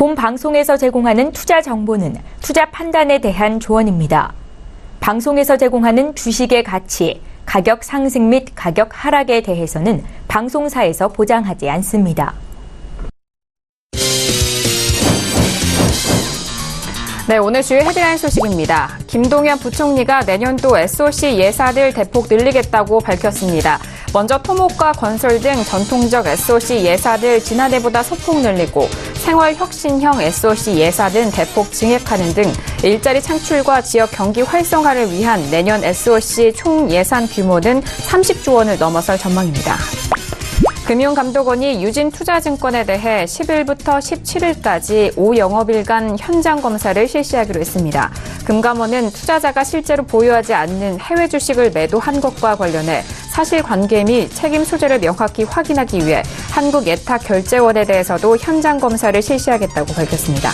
본 방송에서 제공하는 투자 정보는 투자 판단에 대한 조언입니다. 방송에서 제공하는 주식의 가치, 가격 상승 및 가격 하락에 대해서는 방송사에서 보장하지 않습니다. 네, 오늘 주요 헤드라인 소식입니다. 김동연 부총리가 내년도 SOC 예산을 대폭 늘리겠다고 밝혔습니다. 먼저 토목과 건설 등 전통적 SOC 예산을 지난해보다 소폭 늘리고 생활혁신형 SOC 예산은 대폭 증액하는 등 일자리 창출과 지역 경기 활성화를 위한 내년 SOC 총 예산 규모는 30조 원을 넘어설 전망입니다. 금융감독원이 유진투자증권에 대해 10일부터 17일까지 5영업일간 현장 검사를 실시하기로 했습니다. 금감원은 투자자가 실제로 보유하지 않는 해외 주식을 매도한 것과 관련해 사실관계 및 책임 소재를 명확히 확인하기 위해 한국예탁결제원에 대해서도 현장 검사를 실시하겠다고 밝혔습니다.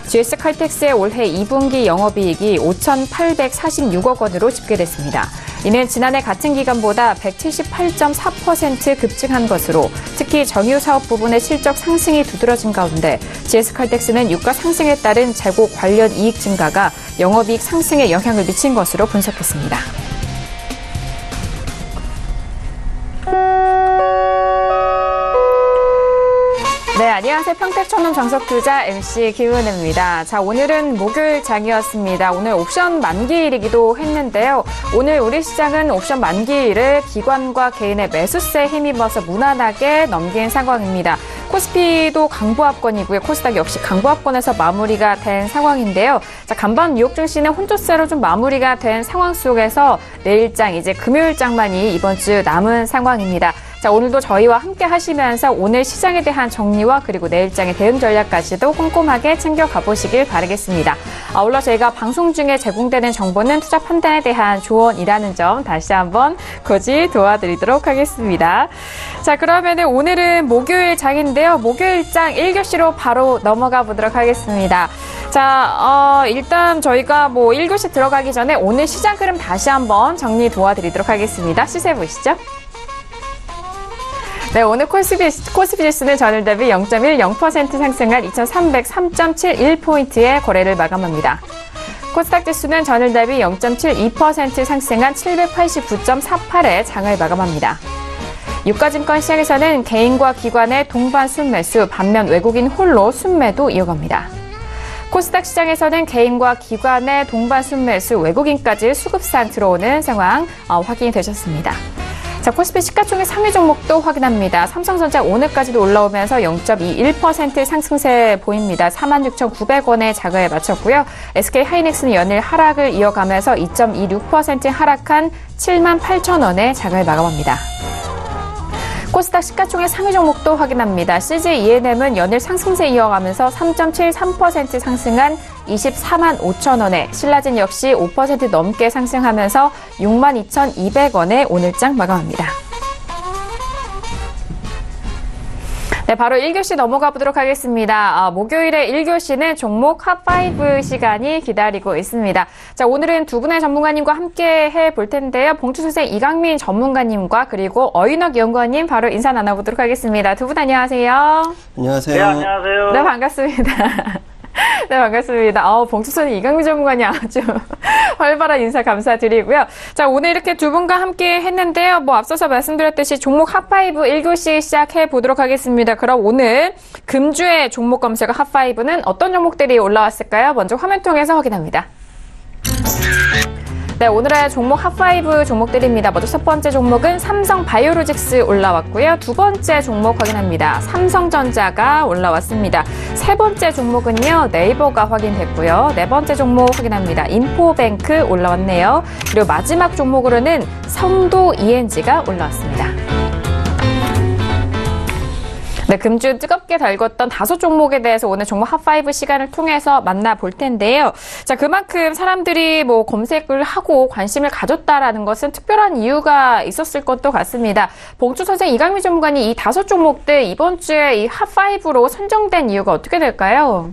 GS칼텍스의 올해 2분기 영업이익이 5,846억 원으로 집계됐습니다. 이는 지난해 같은 기간보다 178.4% 급증한 것으로 특히 정유사업 부분의 실적 상승이 두드러진 가운데 GS칼텍스는 유가 상승에 따른 재고 관련 이익 증가가 영업이익 상승에 영향을 미친 것으로 분석했습니다. 네, 안녕하세요. 평택천문 정석투자 MC 김은혜입니다. 자, 오늘은 목요일장이었습니다. 오늘 옵션 만기일이기도 했는데요. 오늘 우리 시장은 옵션 만기일을 기관과 개인의 매수세에 힘입어서 무난하게 넘긴 상황입니다. 코스피도 강보합권이고요. 코스닥 역시 강보합권에서 마무리가 된 상황인데요. 자, 간밤 뉴욕 증시는 혼조세로 좀 마무리가 된 상황 속에서 내일장 이제 금요일장만이 이번 주 남은 상황입니다. 자, 오늘도 저희와 함께 하시면서 오늘 시장에 대한 정리와 그리고 내일장의 대응 전략까지도 꼼꼼하게 챙겨가 보시길 바라겠습니다. 아울러 저희가 방송 중에 제공되는 정보는 투자 판단에 대한 조언이라는 점 다시 한번 고지 도와드리도록 하겠습니다. 자, 그러면은 오늘은 목요일장인데요. 목요일장 1교시로 바로 넘어가 보도록 하겠습니다. 자, 일단 저희가 1교시 들어가기 전에 오늘 시장 흐름 다시 한번 정리 도와드리도록 하겠습니다. 시세 보시죠. 네, 오늘 코스피 지수는 전일 대비 0.10% 상승한 2303.71포인트의 거래를 마감합니다. 코스닥 지수는 전일 대비 0.72% 상승한 789.48의 장을 마감합니다. 유가증권 시장에서는 개인과 기관의 동반 순매수, 반면 외국인 홀로 순매도 이어갑니다. 코스닥 시장에서는 개인과 기관의 동반 순매수, 외국인까지 수급상 들어오는 상황 확인이 되셨습니다. 자, 코스피 시가총액 상위 종목도 확인합니다. 삼성전자 오늘까지도 올라오면서 0.21% 상승세 보입니다. 46,900원의 자가에 마쳤고요. SK하이닉스는 연일 하락을 이어가면서 2.26% 하락한 78,000원의 장을 마감합니다. 코스닥 시가총액 상위 종목도 확인합니다. CJ ENM은 연일 상승세 이어가면서 3.73% 상승한 24만 5천원에, 신라진 역시 5% 넘게 상승하면서 62,200원에 오늘장 마감합니다. 네, 바로 1교시 넘어가 보도록 하겠습니다. 목요일에 1교시는 종목 핫5 시간이 기다리고 있습니다. 자, 오늘은 두 분의 전문가님과 함께 해볼 텐데요. 봉투선생 이강민 전문가님과 그리고 어인혁 연구원님 바로 인사 나눠보도록 하겠습니다. 두 분 안녕하세요. 안녕하세요. 네, 안녕하세요. 네, 반갑습니다. 네, 반갑습니다. 봉투선생 이강민 전문가님 아주 활발한 인사 감사드리고요. 자, 오늘 이렇게 두 분과 함께 했는데요. 앞서서 말씀드렸듯이 종목 핫5 1교시 시작해 보도록 하겠습니다. 그럼 오늘 금주의 종목 검색 핫5는 어떤 종목들이 올라왔을까요? 먼저 화면 통해서 확인합니다. 네, 오늘의 종목 핫5 종목들입니다. 먼저 첫 번째 종목은 삼성바이오로직스 올라왔고요. 두 번째 종목 확인합니다. 삼성전자가 올라왔습니다. 세 번째 종목은요, 네이버가 확인됐고요. 네 번째 종목 확인합니다. 인포뱅크 올라왔네요. 그리고 마지막 종목으로는 성도 ENG가 올라왔습니다. 네, 금주 뜨겁게 달궜던 5종목에 대해서 오늘 종목 핫5 시간을 통해서 만나볼 텐데요. 자, 그만큼 사람들이 검색을 하고 관심을 가졌다라는 것은 특별한 이유가 있었을 것도 같습니다. 봉투 선생 이강민 전문가님, 이 5종목들 이번 주에 이 핫5로 선정된 이유가 어떻게 될까요?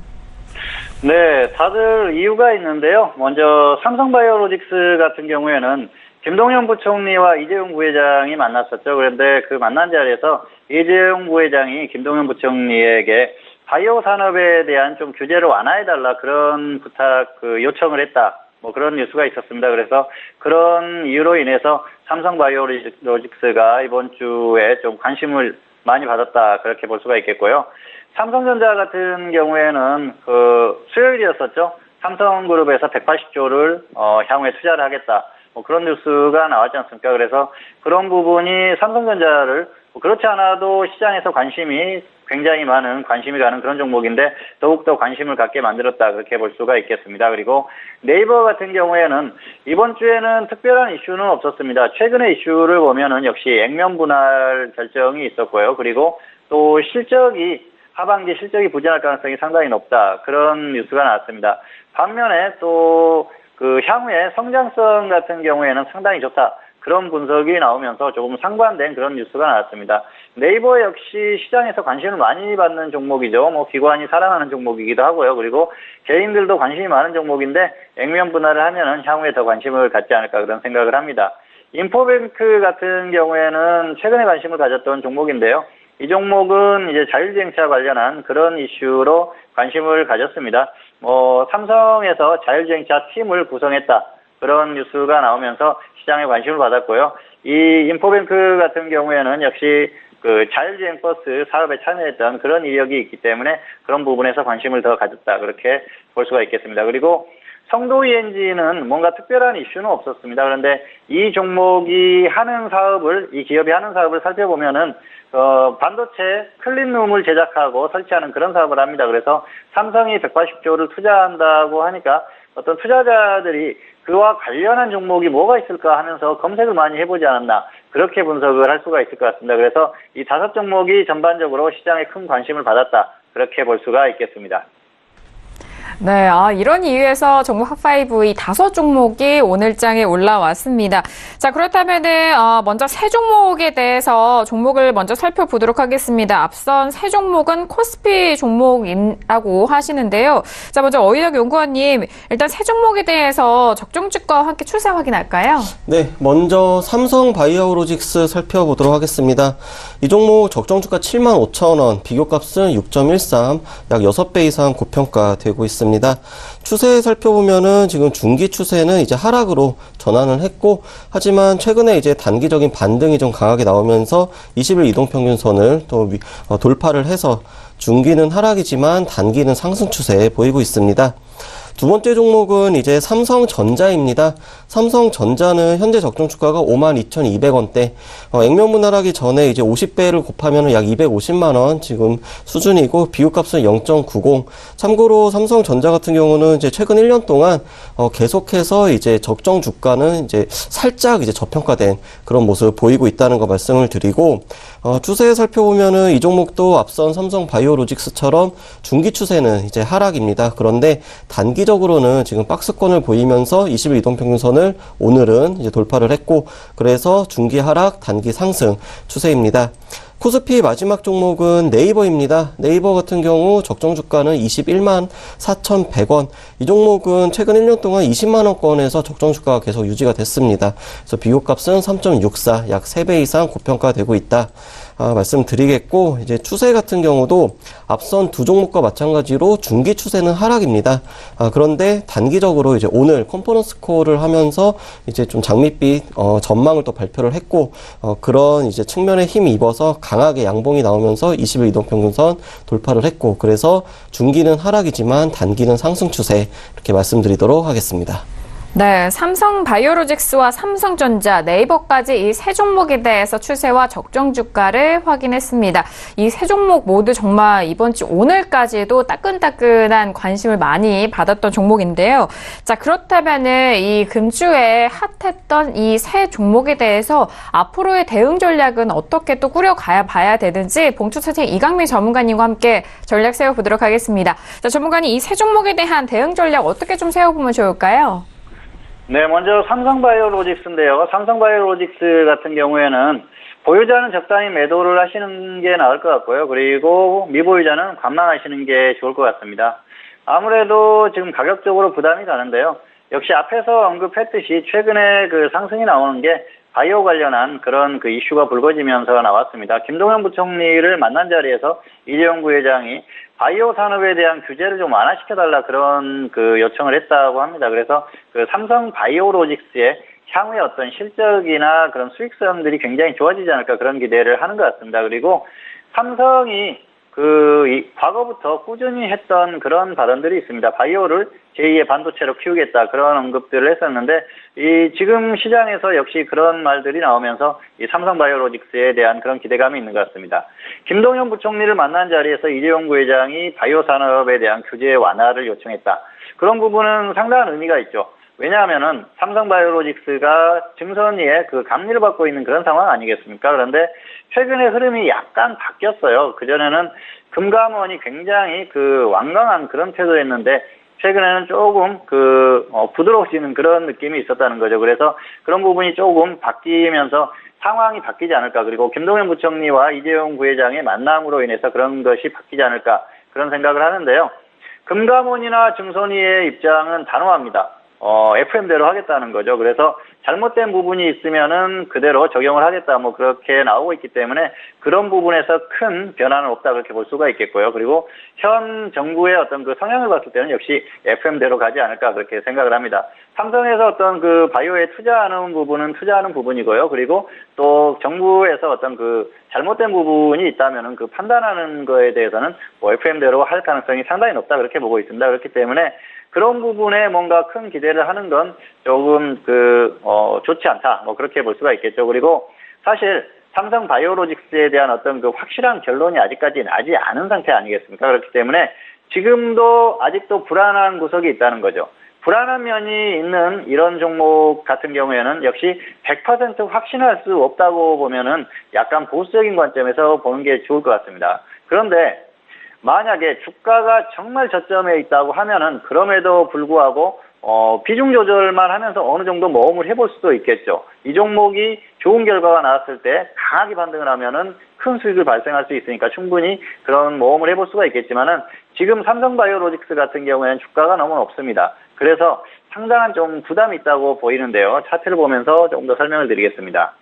네, 다들 이유가 있는데요. 먼저 삼성바이오로직스 같은 경우에는 김동연 부총리와 이재용 부회장이 만났었죠. 그런데 그 만난 자리에서 이재용 부회장이 김동연 부총리에게 바이오 산업에 대한 좀 규제를 완화해달라 그런 부탁, 요청을 했다. 뭐 그런 뉴스가 있었습니다. 그래서 그런 이유로 인해서 삼성바이오로직스가 이번 주에 좀 관심을 많이 받았다. 그렇게 볼 수가 있겠고요. 삼성전자 같은 경우에는 수요일이었었죠. 삼성그룹에서 180조를 향후에 투자를 하겠다. 뭐 그런 뉴스가 나왔지 않습니까? 그래서 그런 부분이 삼성전자를 그렇지 않아도 시장에서 굉장히 많은 관심이 가는 그런 종목인데 더욱더 관심을 갖게 만들었다. 그렇게 볼 수가 있겠습니다. 그리고 네이버 같은 경우에는 이번 주에는 특별한 이슈는 없었습니다. 최근의 이슈를 보면은 역시 액면 분할 결정이 있었고요. 그리고 또 하반기 실적이 부진할 가능성이 상당히 높다. 그런 뉴스가 나왔습니다. 반면에 또 향후에 성장성 같은 경우에는 상당히 좋다. 그런 분석이 나오면서 조금 상반된 그런 뉴스가 나왔습니다. 네이버 역시 시장에서 관심을 많이 받는 종목이죠. 뭐 기관이 사랑하는 종목이기도 하고요. 그리고 개인들도 관심이 많은 종목인데 액면 분할을 하면은 향후에 더 관심을 갖지 않을까 그런 생각을 합니다. 인포뱅크 같은 경우에는 최근에 관심을 가졌던 종목인데요. 이 종목은 이제 자율주행차 관련한 그런 이슈로 관심을 가졌습니다. 삼성에서 자율주행차 팀을 구성했다. 그런 뉴스가 나오면서 시장에 관심을 받았고요. 이 인포뱅크 같은 경우에는 역시 자율주행 버스 사업에 참여했던 그런 이력이 있기 때문에 그런 부분에서 관심을 더 가졌다. 그렇게 볼 수가 있겠습니다. 그리고 성도 ENG는 뭔가 특별한 이슈는 없었습니다. 그런데 이 기업이 하는 사업을 살펴보면은 반도체 클린룸을 제작하고 설치하는 그런 사업을 합니다. 그래서 삼성이 180조를 투자한다고 하니까 어떤 투자자들이 그와 관련한 종목이 뭐가 있을까 하면서 검색을 많이 해보지 않았나 그렇게 분석을 할 수가 있을 것 같습니다. 그래서 이 5종목이 전반적으로 시장에 큰 관심을 받았다. 그렇게 볼 수가 있겠습니다. 네, 이런 이유에서 종목 핫5 이 5종목이 오늘장에 올라왔습니다. 자, 그렇다면은, 먼저 세 종목에 대해서 종목을 먼저 살펴보도록 하겠습니다. 앞선 세 종목은 코스피 종목이라고 하시는데요. 자, 먼저 어이덕 연구원님, 일단 세 종목에 대해서 적정주가와 함께 추세 확인할까요? 네, 먼저 삼성바이오로직스 살펴보도록 하겠습니다. 이 종목 적정주가 75,000원, 비교값은 6.13, 약 6배 이상 고평가되고 있습니다. 추세 살펴보면은 지금 중기 추세는 이제 하락으로 전환을 했고, 하지만 최근에 이제 단기적인 반등이 좀 강하게 나오면서 20일 이동평균선을 또 돌파를 해서 중기는 하락이지만 단기는 상승 추세 보이고 있습니다. 두 번째 종목은 이제 삼성전자입니다. 삼성전자는 현재 적정주가가 52,200원대. 액면 분할하기 전에 이제 50배를 곱하면 약 250만원 지금 수준이고, 비교값은 0.90. 참고로 삼성전자 같은 경우는 이제 최근 1년 동안 계속해서 이제 적정주가는 이제 살짝 이제 저평가된 그런 모습을 보이고 있다는 거 말씀을 드리고, 추세 살펴보면은 이 종목도 앞선 삼성바이오로직스처럼 중기 추세는 이제 하락입니다. 그런데 단기적으로는 지금 박스권을 보이면서 20일 이동평균선을 오늘은 이제 돌파를 했고, 그래서 중기 하락, 단기 상승 추세입니다. 코스피 마지막 종목은 네이버입니다. 네이버 같은 경우 적정주가는 21만 4,100원. 이 종목은 최근 1년 동안 20만원권에서 적정주가가 계속 유지가 됐습니다. 그래서 비교값은 3.64, 약 3배 이상 고평가되고 있다. 말씀드리겠고, 이제 추세 같은 경우도 앞선 두 종목과 마찬가지로 중기 추세는 하락입니다. 그런데 단기적으로 이제 오늘 컨퍼런스 콜을 하면서 이제 좀 장밋빛 전망을 또 발표를 했고, 그런 이제 측면에 힘이 입어서 강하게 양봉이 나오면서 20일 이동평균선 돌파를 했고, 그래서 중기는 하락이지만 단기는 상승 추세, 이렇게 말씀드리도록 하겠습니다. 네, 삼성바이오로직스와 삼성전자, 네이버까지 이 세 종목에 대해서 추세와 적정 주가를 확인했습니다. 이 세 종목 모두 정말 이번 주 오늘까지도 따끈따끈한 관심을 많이 받았던 종목인데요. 자, 그렇다면은 이 금주에 핫했던 이 세 종목에 대해서 앞으로의 대응 전략은 어떻게 또 봐야 되는지 봉투차팅 이강민 전문가님과 함께 전략 세워보도록 하겠습니다. 자, 전문가님, 이 세 종목에 대한 대응 전략 어떻게 좀 세워보면 좋을까요? 네, 먼저 삼성바이오로직스인데요. 삼성바이오로직스 같은 경우에는 보유자는 적당히 매도를 하시는 게 나을 것 같고요. 그리고 미보유자는 관망하시는 게 좋을 것 같습니다. 아무래도 지금 가격적으로 부담이 가는데요. 역시 앞에서 언급했듯이 최근에 그 상승이 나오는 게 바이오 관련한 그런 그 이슈가 불거지면서 나왔습니다. 김동연 부총리를 만난 자리에서 이재용 부회장이 바이오 산업에 대한 규제를 좀 완화시켜달라 그런 그 요청을 했다고 합니다. 그래서 그 삼성 바이오로직스의 향후의 어떤 실적이나 그런 수익성들이 굉장히 좋아지지 않을까 그런 기대를 하는 것 같습니다. 그리고 삼성이 과거부터 꾸준히 했던 그런 발언들이 있습니다. 바이오를 제2의 반도체로 키우겠다 그런 언급들을 했었는데 지금 시장에서 역시 그런 말들이 나오면서 이 삼성바이오로직스에 대한 그런 기대감이 있는 것 같습니다. 김동연 부총리를 만난 자리에서 이재용 부회장이 바이오 산업에 대한 규제 완화를 요청했다. 그런 부분은 상당한 의미가 있죠. 왜냐하면은 삼성바이오로직스가 증선위에 그 감리를 받고 있는 그런 상황 아니겠습니까? 그런데 최근에 흐름이 약간 바뀌었어요. 그전에는 금감원이 굉장히 그 완강한 그런 태도였는데 최근에는 조금 부드러워지는 그런 느낌이 있었다는 거죠. 그래서 그런 부분이 조금 바뀌면서 상황이 바뀌지 않을까. 그리고 김동연 부총리와 이재용 부회장의 만남으로 인해서 그런 것이 바뀌지 않을까. 그런 생각을 하는데요. 금감원이나 증선위의 입장은 단호합니다. FM대로 하겠다는 거죠. 그래서 잘못된 부분이 있으면은 그대로 적용을 하겠다. 뭐 그렇게 나오고 있기 때문에 그런 부분에서 큰 변화는 없다. 그렇게 볼 수가 있겠고요. 그리고 현 정부의 어떤 그 성향을 봤을 때는 역시 FM대로 가지 않을까 그렇게 생각을 합니다. 삼성에서 어떤 그 바이오에 투자하는 부분은 투자하는 부분이고요. 그리고 또 정부에서 어떤 그 잘못된 부분이 있다면은 그 판단하는 거에 대해서는 뭐 FM대로 할 가능성이 상당히 높다. 그렇게 보고 있습니다. 그렇기 때문에 그런 부분에 뭔가 큰 기대를 하는 건 조금 좋지 않다. 뭐 그렇게 볼 수가 있겠죠. 그리고 사실 삼성 바이오로직스에 대한 어떤 그 확실한 결론이 아직까지 나지 않은 상태 아니겠습니까? 그렇기 때문에 지금도 아직도 불안한 구석이 있다는 거죠. 불안한 면이 있는 이런 종목 같은 경우에는 역시 100% 확신할 수 없다고 보면은 약간 보수적인 관점에서 보는 게 좋을 것 같습니다. 그런데 만약에 주가가 정말 저점에 있다고 하면은 그럼에도 불구하고 비중 조절만 하면서 어느 정도 모험을 해볼 수도 있겠죠. 이 종목이 좋은 결과가 나왔을 때 강하게 반등을 하면은 큰 수익을 발생할 수 있으니까 충분히 그런 모험을 해볼 수가 있겠지만은 지금 삼성바이오로직스 같은 경우에는 주가가 너무 높습니다. 그래서 상당한 좀 부담이 있다고 보이는데요. 차트를 보면서 조금 더 설명을 드리겠습니다.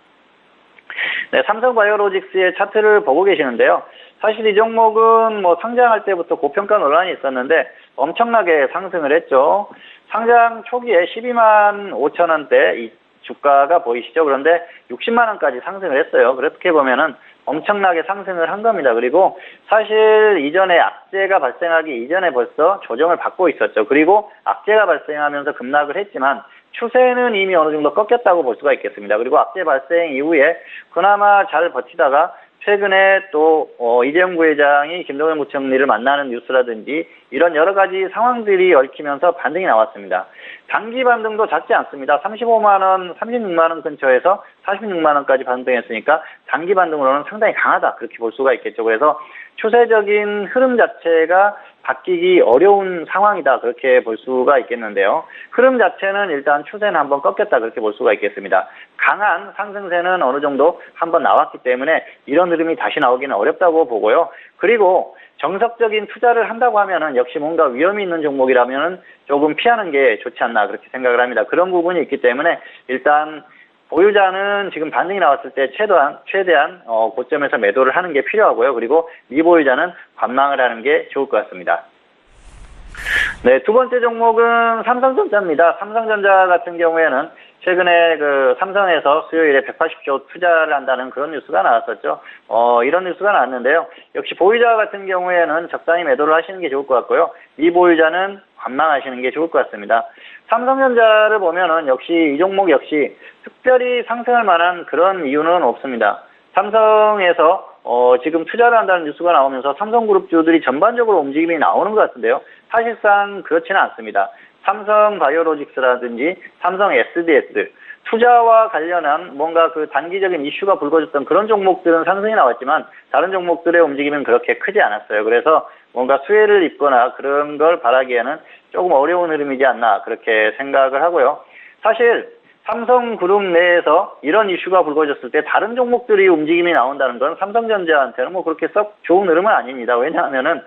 네, 삼성바이오로직스의 차트를 보고 계시는데요. 사실 이 종목은 뭐 상장할 때부터 고평가 논란이 있었는데 엄청나게 상승을 했죠. 상장 초기에 12만 5천 원대 이 주가가 보이시죠? 그런데 60만 원까지 상승을 했어요. 그렇게 보면은 엄청나게 상승을 한 겁니다. 그리고 사실 이전에 악재가 발생하기 이전에 벌써 조정을 받고 있었죠. 그리고 악재가 발생하면서 급락을 했지만 추세는 이미 어느 정도 꺾였다고 볼 수가 있겠습니다. 그리고 악재 발생 이후에 그나마 잘 버티다가 최근에 또 이재용 부회장이 김동연 부총리를 만나는 뉴스라든지 이런 여러 가지 상황들이 얽히면서 반등이 나왔습니다. 단기 반등도 작지 않습니다. 35만 원, 36만 원 근처에서 46만 원까지 반등했으니까 단기 반등으로는 상당히 강하다 그렇게 볼 수가 있겠죠. 그래서 추세적인 흐름 자체가 바뀌기 어려운 상황이다 그렇게 볼 수가 있겠는데요. 흐름 자체는 일단 추세는 한번 꺾였다 그렇게 볼 수가 있겠습니다. 강한 상승세는 어느 정도 한번 나왔기 때문에 이런 흐름이 다시 나오기는 어렵다고 보고요. 그리고 정석적인 투자를 한다고 하면은 역시 뭔가 위험이 있는 종목이라면은 조금 피하는 게 좋지 않나 그렇게 생각을 합니다. 그런 부분이 있기 때문에 일단 보유자는 지금 반등이 나왔을 때 최대한 고점에서 매도를 하는 게 필요하고요. 그리고 미보유자는 관망을 하는 게 좋을 것 같습니다. 네, 두 번째 종목은 삼성전자입니다. 삼성전자 같은 경우에는 최근에 그 삼성에서 수요일에 180조 투자를 한다는 그런 뉴스가 나왔었죠. 이런 뉴스가 나왔는데요. 역시 보유자 같은 경우에는 적당히 매도를 하시는 게 좋을 것 같고요. 미보유자는 관망하시는 게 좋을 것 같습니다. 삼성전자를 보면은 역시 이 종목 역시 특별히 상승할 만한 그런 이유는 없습니다. 삼성에서 지금 투자를 한다는 뉴스가 나오면서 삼성그룹주들이 전반적으로 움직임이 나오는 것 같은데요. 사실상 그렇지는 않습니다. 삼성바이오로직스라든지 삼성 SDS 투자와 관련한 뭔가 그 단기적인 이슈가 불거졌던 그런 종목들은 상승이 나왔지만 다른 종목들의 움직임은 그렇게 크지 않았어요. 그래서 뭔가 수혜를 입거나 그런 걸 바라기에는 조금 어려운 흐름이지 않나 그렇게 생각을 하고요. 사실 삼성그룹 내에서 이런 이슈가 불거졌을 때 다른 종목들이 움직임이 나온다는 건 삼성전자한테는 뭐 그렇게 썩 좋은 흐름은 아닙니다. 왜냐하면은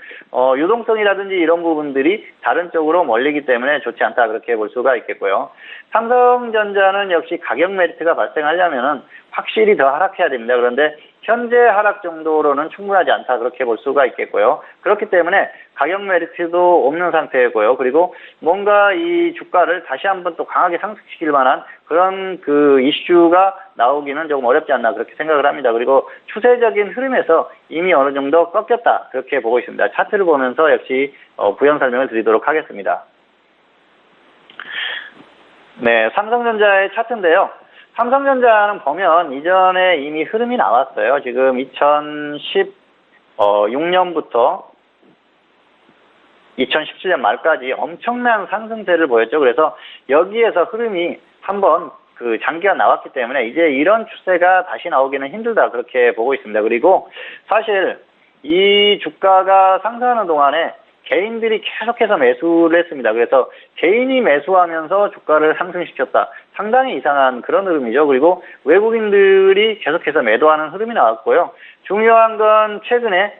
유동성이라든지 이런 부분들이 다른 쪽으로 몰리기 때문에 좋지 않다 그렇게 볼 수가 있겠고요. 삼성전자는 역시 가격 메리트가 발생하려면은 확실히 더 하락해야 됩니다. 그런데 현재 하락 정도로는 충분하지 않다 그렇게 볼 수가 있겠고요. 그렇기 때문에 가격 메리트도 없는 상태고요. 그리고 뭔가 이 주가를 다시 한번 또 강하게 상승시킬 만한 그런 그 이슈가 나오기는 조금 어렵지 않나 그렇게 생각을 합니다. 그리고 추세적인 흐름에서 이미 어느 정도 꺾였다 그렇게 보고 있습니다. 차트를 보면서 역시 부연 설명을 드리도록 하겠습니다. 네, 삼성전자의 차트인데요. 삼성전자는 보면 이전에 이미 흐름이 나왔어요. 지금 2016년부터 2017년 말까지 엄청난 상승세를 보였죠. 그래서 여기에서 흐름이 한번 그 장기가 나왔기 때문에 이제 이런 추세가 다시 나오기는 힘들다 그렇게 보고 있습니다. 그리고 사실 이 주가가 상승하는 동안에 개인들이 계속해서 매수를 했습니다. 그래서 개인이 매수하면서 주가를 상승시켰다. 상당히 이상한 그런 흐름이죠. 그리고 외국인들이 계속해서 매도하는 흐름이 나왔고요. 중요한 건 최근에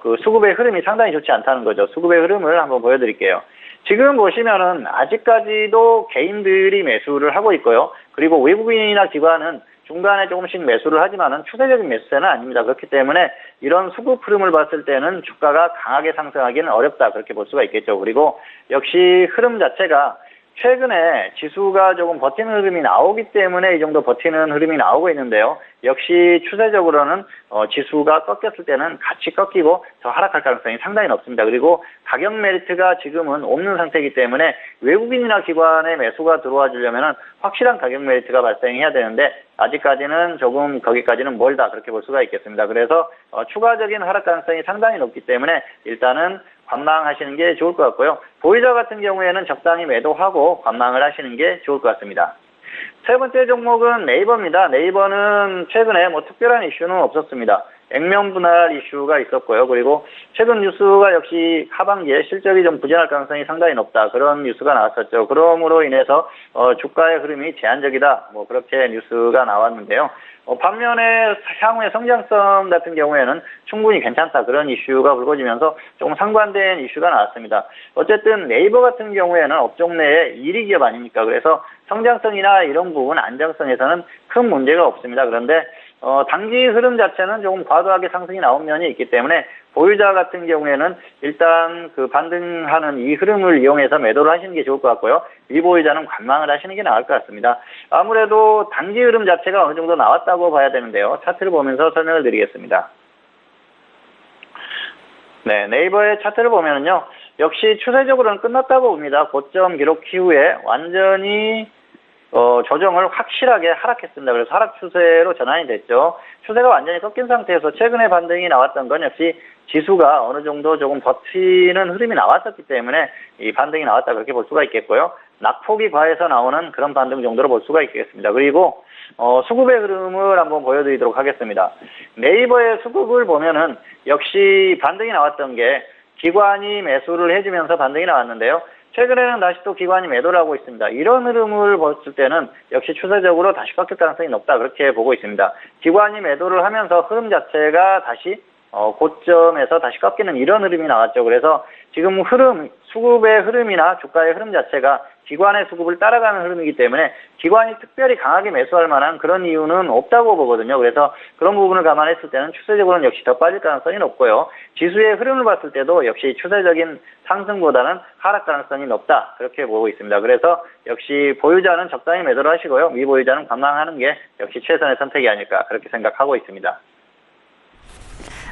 그 수급의 흐름이 상당히 좋지 않다는 거죠. 수급의 흐름을 한번 보여드릴게요. 지금 보시면은 아직까지도 개인들이 매수를 하고 있고요. 그리고 외국인이나 기관은 중간에 조금씩 매수를 하지만은 추세적인 매수세는 아닙니다. 그렇기 때문에 이런 수급 흐름을 봤을 때는 주가가 강하게 상승하기는 어렵다 그렇게 볼 수가 있겠죠. 그리고 역시 흐름 자체가 최근에 지수가 조금 버티는 흐름이 나오기 때문에 이 정도 버티는 흐름이 나오고 있는데요. 역시 추세적으로는 지수가 꺾였을 때는 같이 꺾이고 더 하락할 가능성이 상당히 높습니다. 그리고 가격 메리트가 지금은 없는 상태이기 때문에 외국인이나 기관의 매수가 들어와 주려면 확실한 가격 메리트가 발생해야 되는데 아직까지는 조금 거기까지는 멀다 그렇게 볼 수가 있겠습니다. 그래서 추가적인 하락 가능성이 상당히 높기 때문에 일단은 관망하시는 게 좋을 것 같고요. 보유자 같은 경우에는 적당히 매도하고 관망을 하시는 게 좋을 것 같습니다. 세 번째 종목은 네이버입니다. 네이버는 최근에 뭐 특별한 이슈는 없었습니다. 액면 분할 이슈가 있었고요. 그리고 최근 뉴스가 역시 하반기에 실적이 좀 부진할 가능성이 상당히 높다. 그런 뉴스가 나왔었죠. 그러므로 인해서 주가의 흐름이 제한적이다. 뭐 그렇게 뉴스가 나왔는데요. 반면에 향후의 성장성 같은 경우에는 충분히 괜찮다. 그런 이슈가 불거지면서 조금 상반된 이슈가 나왔습니다. 어쨌든 네이버 같은 경우에는 업종 내에 1위 기업 아닙니까? 그래서 성장성이나 이런 부분 안정성에서는 큰 문제가 없습니다. 그런데 단기 흐름 자체는 조금 과도하게 상승이 나온 면이 있기 때문에 보유자 같은 경우에는 일단 그 반등하는 이 흐름을 이용해서 매도를 하시는 게 좋을 것 같고요. 미보유자는 관망을 하시는 게 나을 것 같습니다. 아무래도 단기 흐름 자체가 어느 정도 나왔다고 봐야 되는데요. 차트를 보면서 설명을 드리겠습니다. 네, 네이버의 차트를 보면은요. 역시 추세적으로는 끝났다고 봅니다. 고점 기록 이후에 완전히 조정을 확실하게 하락했습니다. 그래서 하락 추세로 전환이 됐죠. 추세가 완전히 꺾인 상태에서 최근에 반등이 나왔던 건 역시 지수가 어느 정도 조금 버티는 흐름이 나왔었기 때문에 이 반등이 나왔다 그렇게 볼 수가 있겠고요. 낙폭이 과해서 나오는 그런 반등 정도로 볼 수가 있겠습니다. 그리고 수급의 흐름을 한번 보여드리도록 하겠습니다. 네이버의 수급을 보면은 역시 반등이 나왔던 게 기관이 매수를 해주면서 반등이 나왔는데요. 최근에는 다시 또 기관이 매도를 하고 있습니다. 이런 흐름을 봤을 때는 역시 추세적으로 다시 꺾일 가능성이 높다 그렇게 보고 있습니다. 기관이 매도를 하면서 흐름 자체가 다시 고점에서 다시 꺾이는 이런 흐름이 나왔죠. 그래서 지금 수급의 흐름이나 주가의 흐름 자체가 기관의 수급을 따라가는 흐름이기 때문에 기관이 특별히 강하게 매수할 만한 그런 이유는 없다고 보거든요. 그래서 그런 부분을 감안했을 때는 추세적으로는 역시 더 빠질 가능성이 높고요. 지수의 흐름을 봤을 때도 역시 추세적인 상승보다는 하락 가능성이 높다 그렇게 보고 있습니다. 그래서 역시 보유자는 적당히 매도를 하시고요. 미보유자는 관망하는 게 역시 최선의 선택이 아닐까 그렇게 생각하고 있습니다.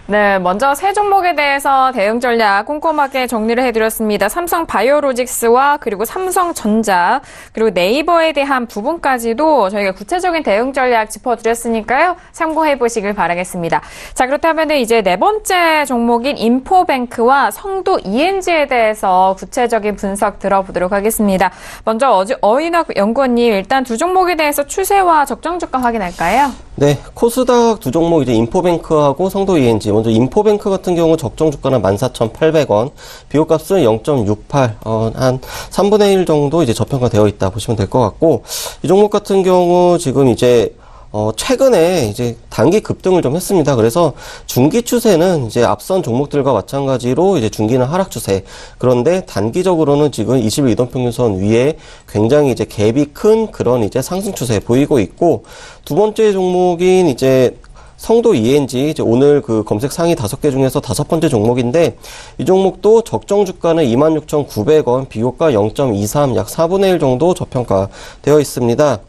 네, 먼저 세 종목에 대해서 대응 전략 꼼꼼하게 정리를 해드렸습니다. 삼성 바이오로직스와 그리고 삼성전자 그리고 네이버에 대한 부분까지도 저희가 구체적인 대응 전략 짚어드렸으니까요. 참고해 보시길 바라겠습니다. 자, 그렇다면 이제 네 번째 종목인 인포뱅크와 성도 ENG에 대해서 구체적인 분석 들어보도록 하겠습니다. 먼저 어인학 연구원님 일단 두 종목에 대해서 추세와 적정 주가 확인할까요? 네, 코스닥 두 종목 이제 인포뱅크하고 성도 ENG 먼저 인포뱅크 같은 경우 적정 주가는 14,800원, 비교값은 0.68, 한 3분의 1 정도 이제 저평가되어 있다 보시면 될 것 같고, 이 종목 같은 경우 지금 이제 최근에 이제 단기 급등을 좀 했습니다. 그래서 중기 추세는 이제 앞선 종목들과 마찬가지로 이제 중기는 하락 추세. 그런데 단기적으로는 지금 20일 이동평균선 위에 굉장히 이제 갭이 큰 그런 이제 상승 추세 보이고 있고, 두 번째 종목인 이제 성도 ENG, 이제 오늘 그 검색 상위 5개 중에서 5번째 종목인데, 이 종목도 적정 주가는 26,900원, 비교가 0.23, 약 4분의 1 정도 저평가되어 있습니다.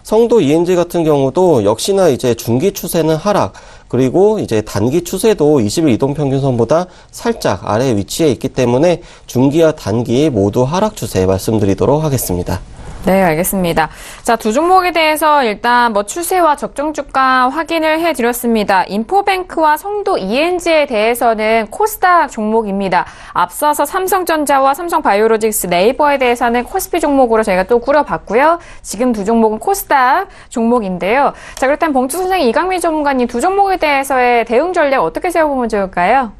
성도 ENG 같은 경우도 역시나 이제 중기 추세는 하락, 그리고 이제 단기 추세도 20일 이동평균선보다 살짝 아래 위치에 있기 때문에 중기와 단기 모두 하락 추세 말씀드리도록 하겠습니다. 네, 알겠습니다. 자, 두 종목에 대해서 일단 추세와 적정 주가 확인을 해드렸습니다. 인포뱅크와 성도 ENG에 대해서는 코스닥 종목입니다. 앞서서 삼성전자와 삼성바이오로직스, 네이버에 대해서는 코스피 종목으로 저희가 또 꾸려봤고요. 지금 두 종목은 코스닥 종목인데요. 자, 그렇다면 봉투 선생님, 이강민 전문가님 두 종목에 대해서의 대응 전략 어떻게 세워보면 좋을까요?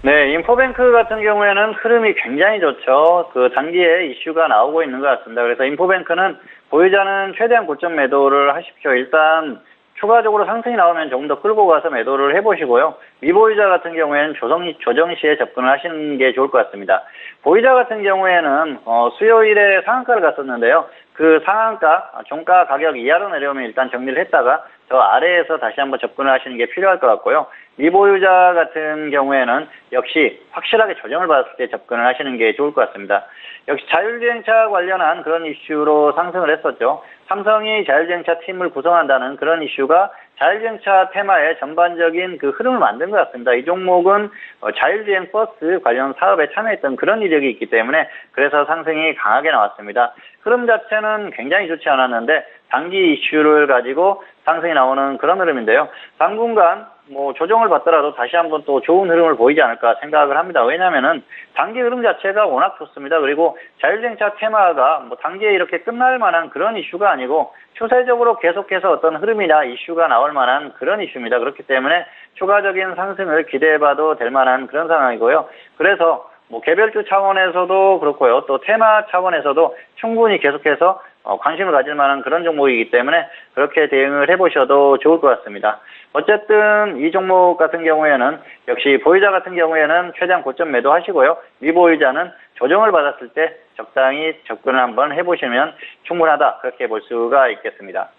네, 인포뱅크 같은 경우에는 흐름이 굉장히 좋죠. 그 단기에 이슈가 나오고 있는 것 같습니다. 그래서 인포뱅크는 보유자는 최대한 고점 매도를 하십시오. 일단 추가적으로 상승이 나오면 조금 더 끌고 가서 매도를 해보시고요. 미보유자 같은 경우에는 조정 시에 접근을 하시는 게 좋을 것 같습니다. 보유자 같은 경우에는 수요일에 상한가를 갔었는데요. 그 상한가, 종가 가격 이하로 내려오면 일단 정리를 했다가 저 아래에서 다시 한번 접근을 하시는 게 필요할 것 같고요. 미보유자 같은 경우에는 역시 확실하게 조정을 받았을 때 접근을 하시는 게 좋을 것 같습니다. 역시 자율주행차 관련한 그런 이슈로 상승을 했었죠. 삼성이 자율주행차 팀을 구성한다는 그런 이슈가 자율주행차 테마의 전반적인 그 흐름을 만든 것 같습니다. 이 종목은 자율주행 버스 관련 사업에 참여했던 그런 이력이 있기 때문에 그래서 상승이 강하게 나왔습니다. 흐름 자체는 굉장히 좋지 않았는데 단기 이슈를 가지고 상승이 나오는 그런 흐름인데요. 당분간 조정을 받더라도 다시 한번 또 좋은 흐름을 보이지 않을까 생각을 합니다. 왜냐하면은 단기 흐름 자체가 워낙 좋습니다. 그리고 자율주행차 테마가 단기에 이렇게 끝날 만한 그런 이슈가 아니고 추세적으로 계속해서 어떤 흐름이나 이슈가 나올 만한 그런 이슈입니다. 그렇기 때문에 추가적인 상승을 기대해봐도 될 만한 그런 상황이고요. 그래서 개별주 차원에서도 그렇고요. 또 테마 차원에서도 충분히 계속해서 관심을 가질 만한 그런 종목이기 때문에 그렇게 대응을 해보셔도 좋을 것 같습니다. 어쨌든 이 종목 같은 경우에는 역시 보유자 같은 경우에는 최대한 고점 매도하시고요. 미보유자는 조정을 받았을 때 적당히 접근을 한번 해보시면 충분하다, 그렇게 볼 수가 있겠습니다.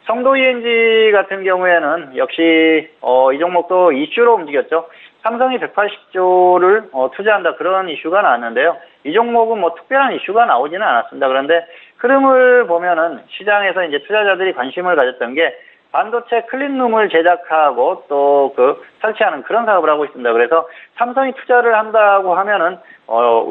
성도 ENG 같은 경우에는 역시 이 종목도 이슈로 움직였죠. 삼성이 180조를 투자한다, 그런 이슈가 나왔는데요. 이 종목은 특별한 이슈가 나오지는 않았습니다. 그런데 흐름을 보면은 시장에서 이제 투자자들이 관심을 가졌던 게 반도체 클린룸을 제작하고 또 설치하는 그런 사업을 하고 있습니다. 그래서 삼성이 투자를 한다고 하면은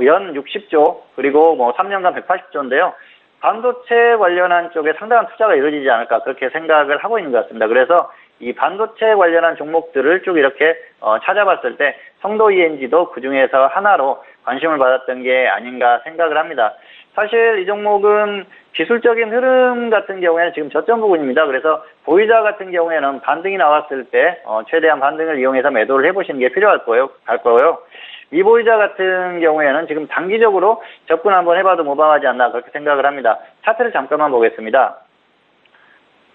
연 60조 그리고 3년간 180조인데요. 반도체 관련한 쪽에 상당한 투자가 이루어지지 않을까, 그렇게 생각을 하고 있는 것 같습니다. 그래서 이 반도체 관련한 종목들을 쭉 이렇게 찾아봤을 때 성도 ENG도 그 중에서 하나로 관심을 받았던 게 아닌가 생각을 합니다. 사실 이 종목은 기술적인 흐름 같은 경우에는 지금 저점 부근입니다. 그래서 보유자 같은 경우에는 반등이 나왔을 때 최대한 반등을 이용해서 매도를 해보시는 게 필요할 거고요. 미보유자 같은 경우에는 지금 단기적으로 접근 한번 해봐도 무방하지 않나, 그렇게 생각을 합니다. 차트를 잠깐만 보겠습니다.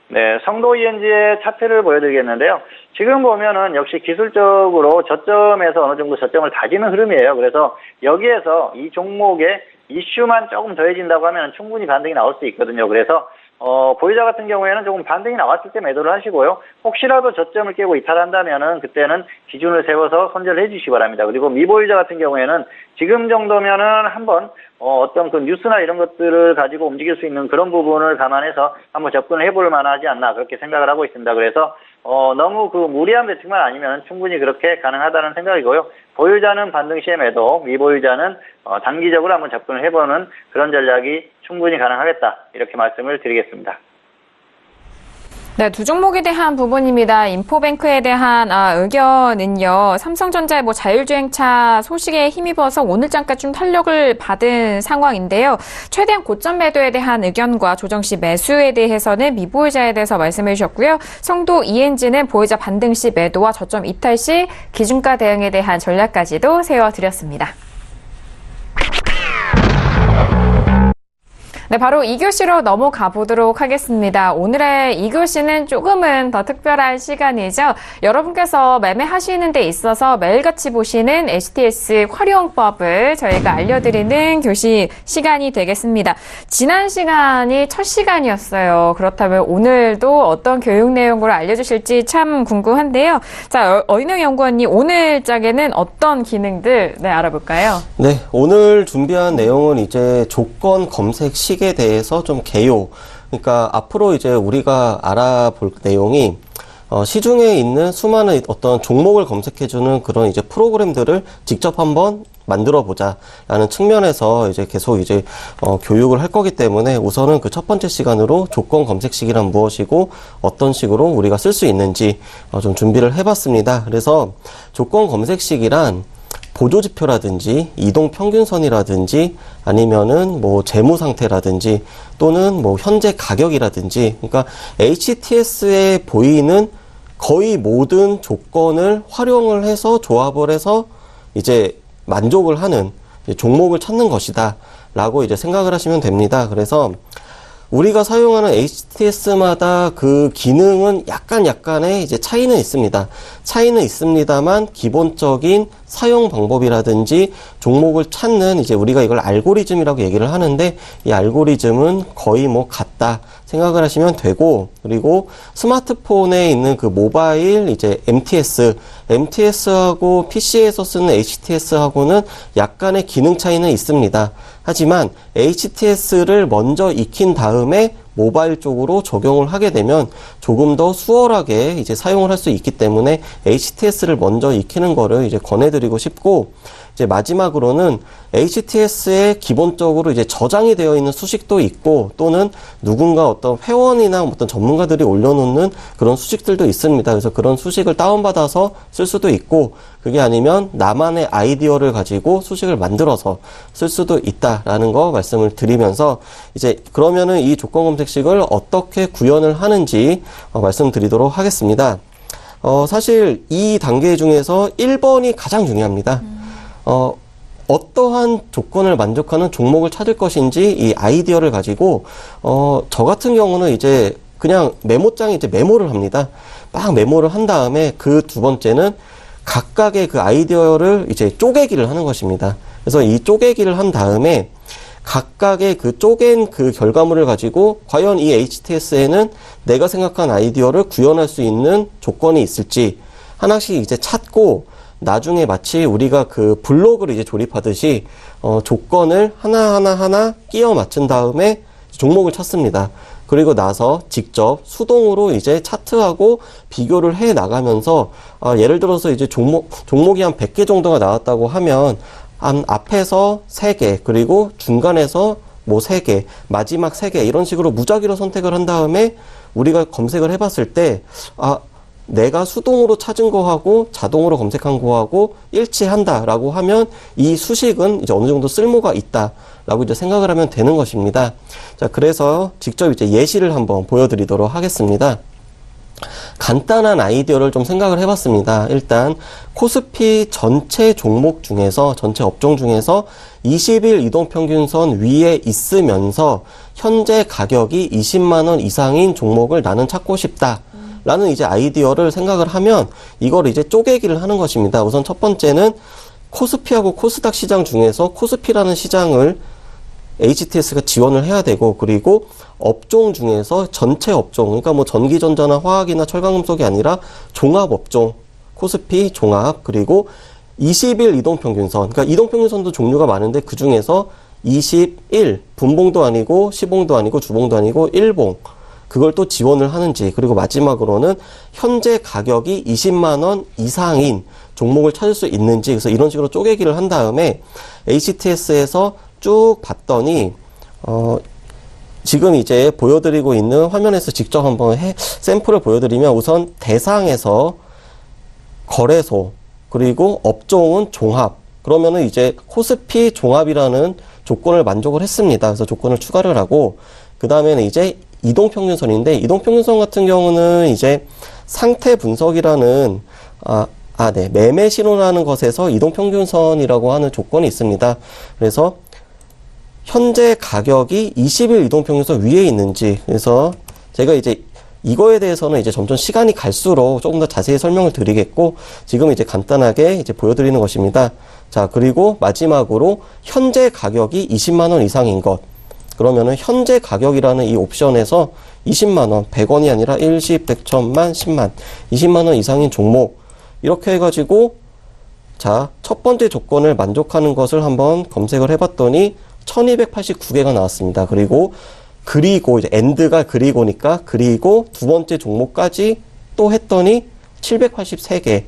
네, 성도 ENG의 차트를 보여드리겠는데요. 지금 보면은 역시 기술적으로 저점에서 어느 정도 저점을 다지는 흐름이에요. 그래서 여기에서 이 종목의 이슈만 조금 더해진다고 하면 충분히 반등이 나올 수 있거든요. 그래서 보유자 같은 경우에는 조금 반등이 나왔을 때 매도를 하시고요. 혹시라도 저점을 깨고 이탈한다면은 그때는 기준을 세워서 손절을 해주시기 바랍니다. 그리고 미보유자 같은 경우에는 지금 정도면은 한번 어떤 그 뉴스나 이런 것들을 가지고 움직일 수 있는 그런 부분을 감안해서 한번 접근을 해볼 만하지 않나, 그렇게 생각을 하고 있습니다. 그래서 너무 무리한 매칭만 아니면 충분히 그렇게 가능하다는 생각이고요. 보유자는 반등 시에 매도, 미보유자는 단기적으로 한번 접근을 해보는 그런 전략이 충분히 가능하겠다, 이렇게 말씀을 드리겠습니다. 네, 두 종목에 대한 부분입니다. 인포뱅크에 대한 의견은요. 삼성전자의 자율주행차 소식에 힘입어서 오늘장까지 좀 탄력을 받은 상황인데요. 최대한 고점 매도에 대한 의견과 조정 시 매수에 대해서는 미보이자에 대해서 말씀해 주셨고요. 성도 ENG는 보이자 반등 시 매도와 저점 이탈 시 기준가 대응에 대한 전략까지도 세워드렸습니다. 네, 바로 2교시로 넘어가 보도록 하겠습니다. 오늘의 2교시는 조금은 더 특별한 시간이죠. 여러분께서 매매하시는 데 있어서 매일같이 보시는 HTS 활용법을 저희가 알려드리는 교시 시간이 되겠습니다. 지난 시간이 첫 시간이었어요. 그렇다면 오늘도 어떤 교육 내용으로 알려주실지 참 궁금한데요. 자, 어인영 연구원님, 오늘 짝에는 어떤 기능들 알아볼까요? 네, 오늘 준비한 내용은 이제 조건 검색 시기에 대해서 좀 개요. 그러니까 앞으로 이제 우리가 알아볼 내용이 시중에 있는 수많은 어떤 종목을 검색해주는 그런 이제 프로그램들을 직접 한번 만들어 보자라는 측면에서 이제 계속 이제 교육을 할 거기 때문에 우선은 그 첫 번째 시간으로 조건 검색식이란 무엇이고 어떤 식으로 우리가 쓸 수 있는지 좀 준비를 해봤습니다. 그래서 조건 검색식이란 보조지표라든지 이동평균선이라든지 아니면은 재무 상태라든지 또는 현재 가격이라든지 그러니까 HTS에 보이는 거의 모든 조건을 활용을 해서 조합을 해서 이제 만족을 하는 종목을 찾는 것이다 라고 이제 생각을 하시면 됩니다. 그래서 우리가 사용하는 HTS마다 그 기능은 약간의 이제 차이는 있습니다. 차이는 있습니다만 기본적인 사용 방법이라든지 종목을 찾는 이제 우리가 이걸 알고리즘이라고 얘기를 하는데 이 알고리즘은 거의 같다 생각을 하시면 되고 그리고 스마트폰에 있는 그 모바일 이제 MTS하고 PC에서 쓰는 HTS하고는 약간의 기능 차이는 있습니다. 하지만 HTS를 먼저 익힌 다음에 모바일 쪽으로 적용을 하게 되면 조금 더 수월하게 이제 사용을 할 수 있기 때문에 HTS를 먼저 익히는 거를 이제 권해드리고 싶고 이제 마지막으로는 HTS에 기본적으로 이제 저장이 되어 있는 수식도 있고 또는 누군가 어떤 회원이나 어떤 전문가들이 올려놓는 그런 수식들도 있습니다. 그래서 그런 수식을 다운받아서 쓸 수도 있고 그게 아니면 나만의 아이디어를 가지고 수식을 만들어서 쓸 수도 있다라는 거 말씀을 드리면서 이제 그러면은 이 조건 검색식을 어떻게 구현을 하는지 말씀드리도록 하겠습니다. 사실 이 단계 중에서 1번이 가장 중요합니다. 어떠한 조건을 만족하는 종목을 찾을 것인지 이 아이디어를 가지고 저 같은 경우는 이제 그냥 메모장에 이제 메모를 합니다. 막 메모를 한 다음에 그 두 번째는 각각의 그 아이디어를 이제 쪼개기를 하는 것입니다. 그래서 이 쪼개기를 한 다음에 각각의 그 쪼갠 그 결과물을 가지고 과연 이 HTS에는 내가 생각한 아이디어를 구현할 수 있는 조건이 있을지 하나씩 이제 찾고 나중에 마치 우리가 그 블록을 이제 조립하듯이 조건을 하나 끼워 맞춘 다음에 종목을 찾습니다. 그리고 나서 직접 수동으로 이제 차트하고 비교를 해 나가면서 예를 들어서 이제 종목이 한 100개 정도가 나왔다고 하면 한 앞에서 3개 그리고 중간에서 3개 마지막 3개 이런 식으로 무작위로 선택을 한 다음에 우리가 검색을 해봤을 때 내가 수동으로 찾은 거하고 자동으로 검색한 거하고 일치한다라고 하면 이 수식은 이제 어느 정도 쓸모가 있다라고 이제 생각을 하면 되는 것입니다. 자, 그래서 직접 이제 예시를 한번 보여드리도록 하겠습니다. 간단한 아이디어를 좀 생각을 해봤습니다. 일단 코스피 전체 종목 중에서 전체 업종 중에서 20일 이동평균선 위에 있으면서 현재 가격이 20만 원 이상인 종목을 나는 찾고 싶다. 라는 이제 아이디어를 생각을 하면 이걸 이제 쪼개기를 하는 것입니다. 우선 첫 번째는 코스피하고 코스닥 시장 중에서 코스피라는 시장을 HTS가 지원을 해야 되고 그리고 업종 중에서 전체 업종 그러니까 전기전자나 화학이나 철강금속이 아니라 종합업종 코스피 종합 그리고 20일 이동평균선 그러니까 이동평균선도 종류가 많은데 그 중에서 21 분봉도 아니고 시봉도 아니고 주봉도 아니고 일봉 그걸 또 지원을 하는지 그리고 마지막으로는 현재 가격이 20만 원 이상인 종목을 찾을 수 있는지 그래서 이런 식으로 쪼개기를 한 다음에 HTS에서 쭉 봤더니 지금 이제 보여드리고 있는 화면에서 직접 한번 샘플을 보여드리면 우선 대상에서 거래소 그리고 업종은 종합 그러면은 이제 코스피 종합이라는 조건을 만족을 했습니다. 그래서 조건을 추가를 하고 그 다음에는 이제 이동평균선인데 이동평균선 같은 경우는 이제 상태 분석이라는 매매 신호라는 것에서 이동평균선이라고 하는 조건이 있습니다. 그래서 현재 가격이 20일 이동평균선 위에 있는지 그래서 제가 이제 이거에 대해서는 이제 점점 시간이 갈수록 조금 더 자세히 설명을 드리겠고 지금 이제 간단하게 이제 보여드리는 것입니다. 자, 그리고 마지막으로 현재 가격이 20만 원 이상인 것. 그러면은 현재 가격이라는 이 옵션에서 20만 원, 100원이 아니라 1, 10, 100, 1000만, 10만, 20만 원 이상인 종목 이렇게 해가지고 자, 첫 번째 조건을 만족하는 것을 한번 검색을 해봤더니 1289개가 나왔습니다. 그리고 이제 엔드가 그리고니까 그리고 두 번째 종목까지 또 했더니 783개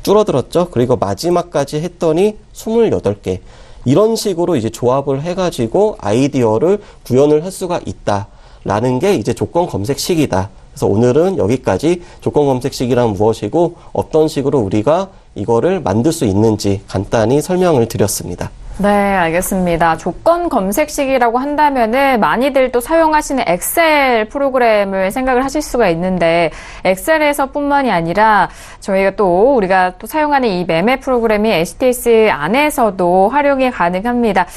줄어들었죠. 그리고 마지막까지 했더니 28개. 이런 식으로 이제 조합을 해가지고 아이디어를 구현을 할 수가 있다라는 게 이제 조건 검색식이다. 그래서 오늘은 여기까지 조건 검색식이란 무엇이고 어떤 식으로 우리가 이거를 만들 수 있는지 간단히 설명을 드렸습니다. 네, 알겠습니다. 조건 검색식이라고 한다면은 많이들 또 사용하시는 엑셀 프로그램을 생각을 하실 수가 있는데 엑셀에서 뿐만이 아니라 우리가 또 사용하는 이 매매 프로그램이 HTS 안에서도 활용이 가능합니다.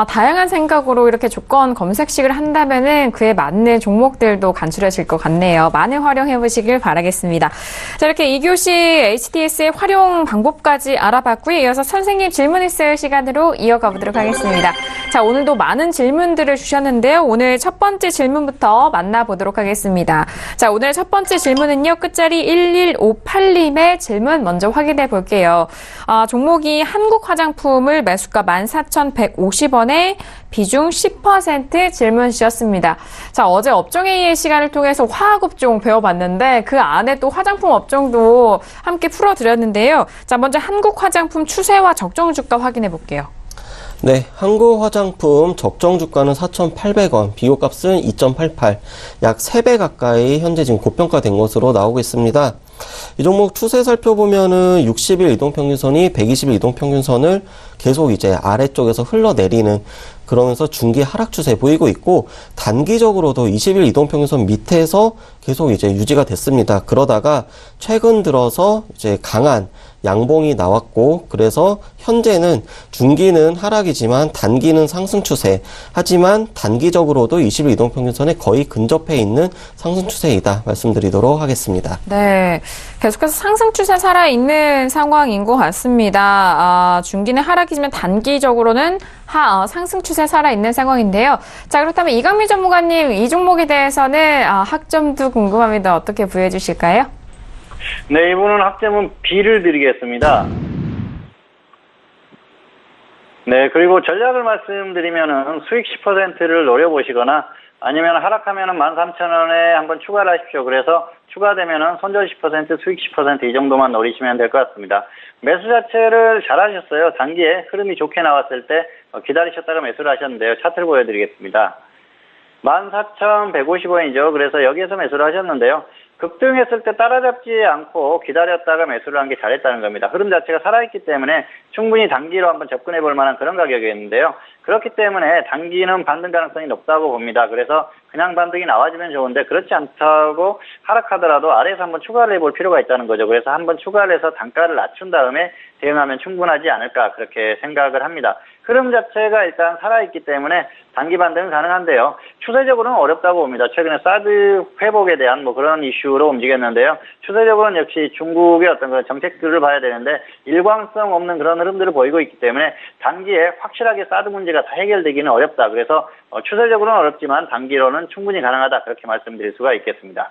다양한 생각으로 이렇게 조건 검색식을 한다면은 그에 맞는 종목들도 간추려질 것 같네요. 많이 활용해 보시길 바라겠습니다. 자, 이렇게 2교시 HTS의 활용 방법까지 알아봤고요. 이어서 선생님 질문 있을 시간으로 이어가 보도록 하겠습니다. 자, 오늘도 많은 질문들을 주셨는데요. 오늘 첫 번째 질문부터 만나보도록 하겠습니다. 자, 오늘 첫 번째 질문은요. 끝자리 1158님의 질문 먼저 확인해 볼게요. 종목이 한국화장품을 매수가 14,150원에 비중 10% 질문 주셨습니다. 자, 어제 업종회의의 시간을 통해서 화학업종 배워봤는데 그 안에 또 화장품 업종도 함께 풀어드렸는데요. 자, 먼저 한국화장품 추세와 적정 주가 확인해 볼게요. 네, 한국화장품 적정 주가는 4,800원, 비교값은 2.88, 약 3배 가까이 현재 지금 고평가된 것으로 나오고 있습니다. 이 종목 추세 살펴보면은 60일 이동평균선이 120일 이동평균선을 계속 이제 아래쪽에서 흘러내리는 그러면서 중기 하락 추세 보이고 있고 단기적으로도 20일 이동평균선 밑에서 계속 이제 유지가 됐습니다. 그러다가 최근 들어서 이제 강한 양봉이 나왔고 그래서 현재는 중기는 하락이지만 단기는 상승 추세 하지만 단기적으로도 20일 이동평균선에 거의 근접해 있는 상승 추세이다 말씀드리도록 하겠습니다. 네, 계속해서 상승 추세 살아있는 상황인 것 같습니다. 중기는 하락이지만 단기적으로는 상승 추세 살아있는 상황인데요. 자, 그렇다면 이강민 전문가님 이 종목에 대해서는 학점도 궁금합니다. 어떻게 부여해 주실까요? 네, 이분은 학점은 B를 드리겠습니다. 네, 그리고 전략을 말씀드리면은 수익 10%를 노려보시거나 아니면 하락하면은 13,000원에 한번 추가를 하십시오. 그래서 추가되면은 손절 10%, 수익 10% 이 정도만 노리시면 될 것 같습니다. 매수 자체를 잘 하셨어요. 단기에 흐름이 좋게 나왔을 때 기다리셨다가 매수를 하셨는데요. 차트를 보여드리겠습니다. 14,150원이죠. 그래서 여기에서 매수를 하셨는데요. 급등했을 때 따라잡지 않고 기다렸다가 매수를 한 게 잘했다는 겁니다. 흐름 자체가 살아있기 때문에 충분히 단기로 한번 접근해 볼 만한 그런 가격이었는데요. 그렇기 때문에 단기는 반등 가능성이 높다고 봅니다. 그래서 그냥 반등이 나와주면 좋은데 그렇지 않다고 하락하더라도 아래에서 한번 추가를 해볼 필요가 있다는 거죠. 그래서 한번 추가를 해서 단가를 낮춘 다음에 대응하면 충분하지 않을까 그렇게 생각을 합니다. 흐름 자체가 일단 살아있기 때문에 단기 반등은 가능한데요. 추세적으로는 어렵다고 봅니다. 최근에 사드 회복에 대한 그런 이슈로 움직였는데요. 추세적으로는 역시 중국의 어떤 그런 정책들을 봐야 되는데 일관성 없는 그런 흐름들을 보이고 있기 때문에 단기에 확실하게 사드 문제가 다 해결되기는 어렵다. 그래서 추세적으로는 어렵지만 단기로는 충분히 가능하다. 그렇게 말씀드릴 수가 있겠습니다.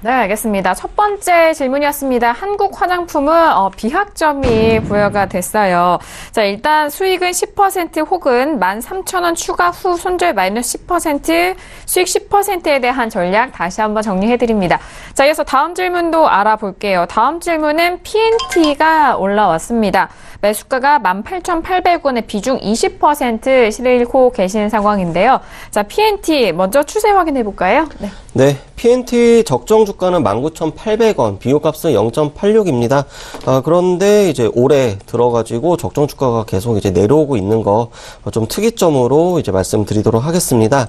네, 알겠습니다. 첫 번째 질문이었습니다. 한국 화장품은 비학점이 부여가 됐어요. 자, 일단 수익은 10% 혹은 13,000원 추가 후 손절 마이너스 10%, 수익 10%에 대한 전략 다시 한번 정리해드립니다. 자, 이어서 다음 질문도 알아볼게요. 다음 질문은 PNT가 올라왔습니다. 매수가가 18,800원에 비중 20% 실고 계신 상황인데요. 자, PNT 먼저 추세 확인해 볼까요? 네, PNT 적정 주가는 19,800원, 비교값은 0.86입니다. 그런데 이제 올해 들어가지고 적정 주가가 계속 이제 내려오고 있는 거 좀 특이점으로 이제 말씀드리도록 하겠습니다.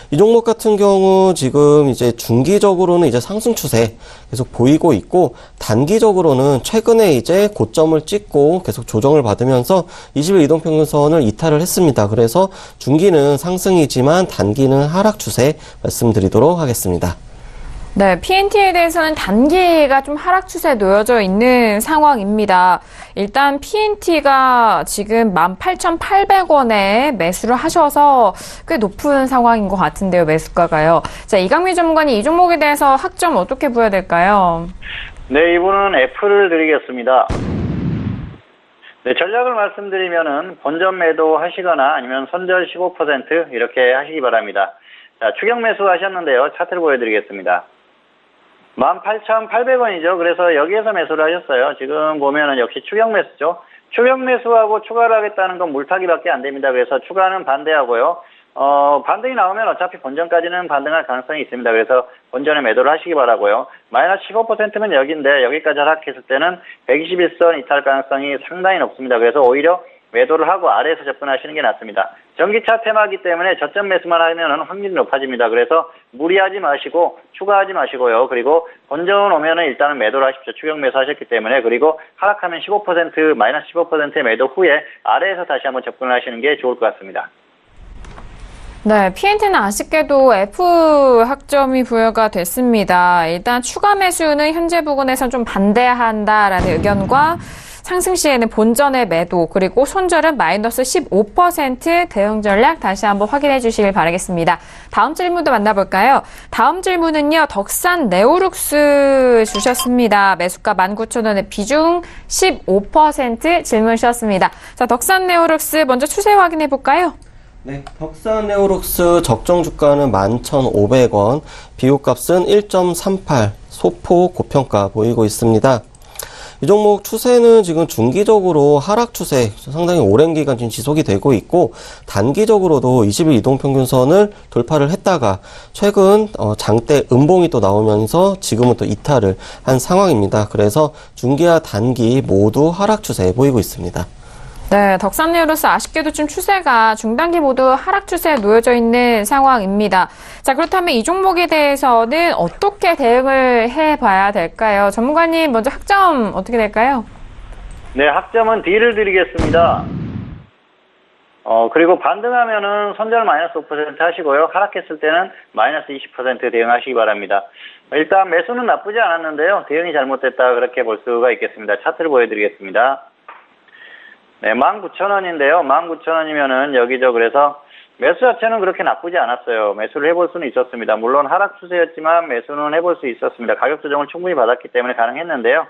이 종목 같은 경우 지금 이제 중기적으로는 이제 상승 추세 계속 보이고 있고, 단기적으로는 최근에 이제 고점을 찍고 계속 조정을 받으면서 20일 이동평균선을 이탈을 했습니다. 그래서 중기는 상승이지만 단기는 하락 추세 말씀드리도록 하겠습니다. 네, PNT에 대해서는 단기가 좀 하락 추세에 놓여져 있는 상황입니다. 일단 PNT가 지금 18,800원에 매수를 하셔서 꽤 높은 상황인 것 같은데요, 매수가가요. 자, 이강민 전문가님, 이 종목에 대해서 학점 어떻게 보여야 될까요? 네, 이분은 F를 드리겠습니다. 네, 전략을 말씀드리면은 본전 매도 하시거나 아니면 손절 15% 이렇게 하시기 바랍니다. 자, 추격 매수 하셨는데요. 차트를 보여드리겠습니다. 18,800원이죠. 그래서 여기에서 매수를 하셨어요. 지금 보면은 역시 추격 매수죠. 추격 매수하고 추가를 하겠다는 건 물타기밖에 안 됩니다. 그래서 추가는 반대하고요. 반등이 나오면 어차피 본전까지는 반등할 가능성이 있습니다. 그래서 본전에 매도를 하시기 바라고요. 마이너스 15%면 여기인데 여기까지 하락했을 때는 121선 이탈 가능성이 상당히 높습니다. 그래서 오히려 매도를 하고 아래에서 접근하시는 게 낫습니다. 전기차 테마이기 때문에 저점 매수만 하면 확률이 높아집니다. 그래서 무리하지 마시고 추가하지 마시고요. 그리고 본전 오면은 일단은 매도를 하십시오. 추격 매수 하셨기 때문에. 그리고 하락하면 15% 마이너스 15%의 매도 후에 아래에서 다시 한번 접근을 하시는 게 좋을 것 같습니다. 네, PNT는 아쉽게도 F 학점이 부여가 됐습니다. 일단 추가 매수는 현재 부근에선 좀 반대한다라는 의견과 상승 시에는 본전의 매도, 그리고 손절은 마이너스 15% 대응 전략 다시 한번 확인해 주시길 바라겠습니다. 다음 질문도 만나볼까요? 다음 질문은요, 덕산 네오룩스 주셨습니다. 매수가 19,000원에 비중 15% 질문 주셨습니다. 자, 덕산 네오룩스 먼저 추세 확인해 볼까요? 네, 덕산 네오룩스 적정 주가는 11,500원, 비교값은 1.38, 소폭 고평가 보이고 있습니다. 이 종목 추세는 지금 중기적으로 하락 추세 상당히 오랜 기간 지금 지속이 되고 있고, 단기적으로도 20일 이동평균선을 돌파를 했다가 최근 장대 음봉이 또 나오면서 지금은 또 이탈을 한 상황입니다. 그래서 중기와 단기 모두 하락 추세 보이고 있습니다. 네, 덕산 네오룩스 아쉽게도 좀 추세가 중단기 모두 하락 추세에 놓여져 있는 상황입니다. 자, 그렇다면 이 종목에 대해서는 어떻게 대응을 해봐야 될까요? 전문가님, 먼저 학점 어떻게 될까요? 네, 학점은 D를 드리겠습니다. 그리고 반등하면은 손절 마이너스 5% 하시고요. 하락했을 때는 마이너스 20% 대응하시기 바랍니다. 일단 매수는 나쁘지 않았는데요. 대응이 잘못됐다, 그렇게 볼 수가 있겠습니다. 차트를 보여드리겠습니다. 네, 19,000원인데요. 19,000원이면은 여기죠. 그래서 매수 자체는 그렇게 나쁘지 않았어요. 매수를 해볼 수는 있었습니다. 물론 하락 추세였지만 매수는 해볼 수 있었습니다. 가격 조정을 충분히 받았기 때문에 가능했는데요.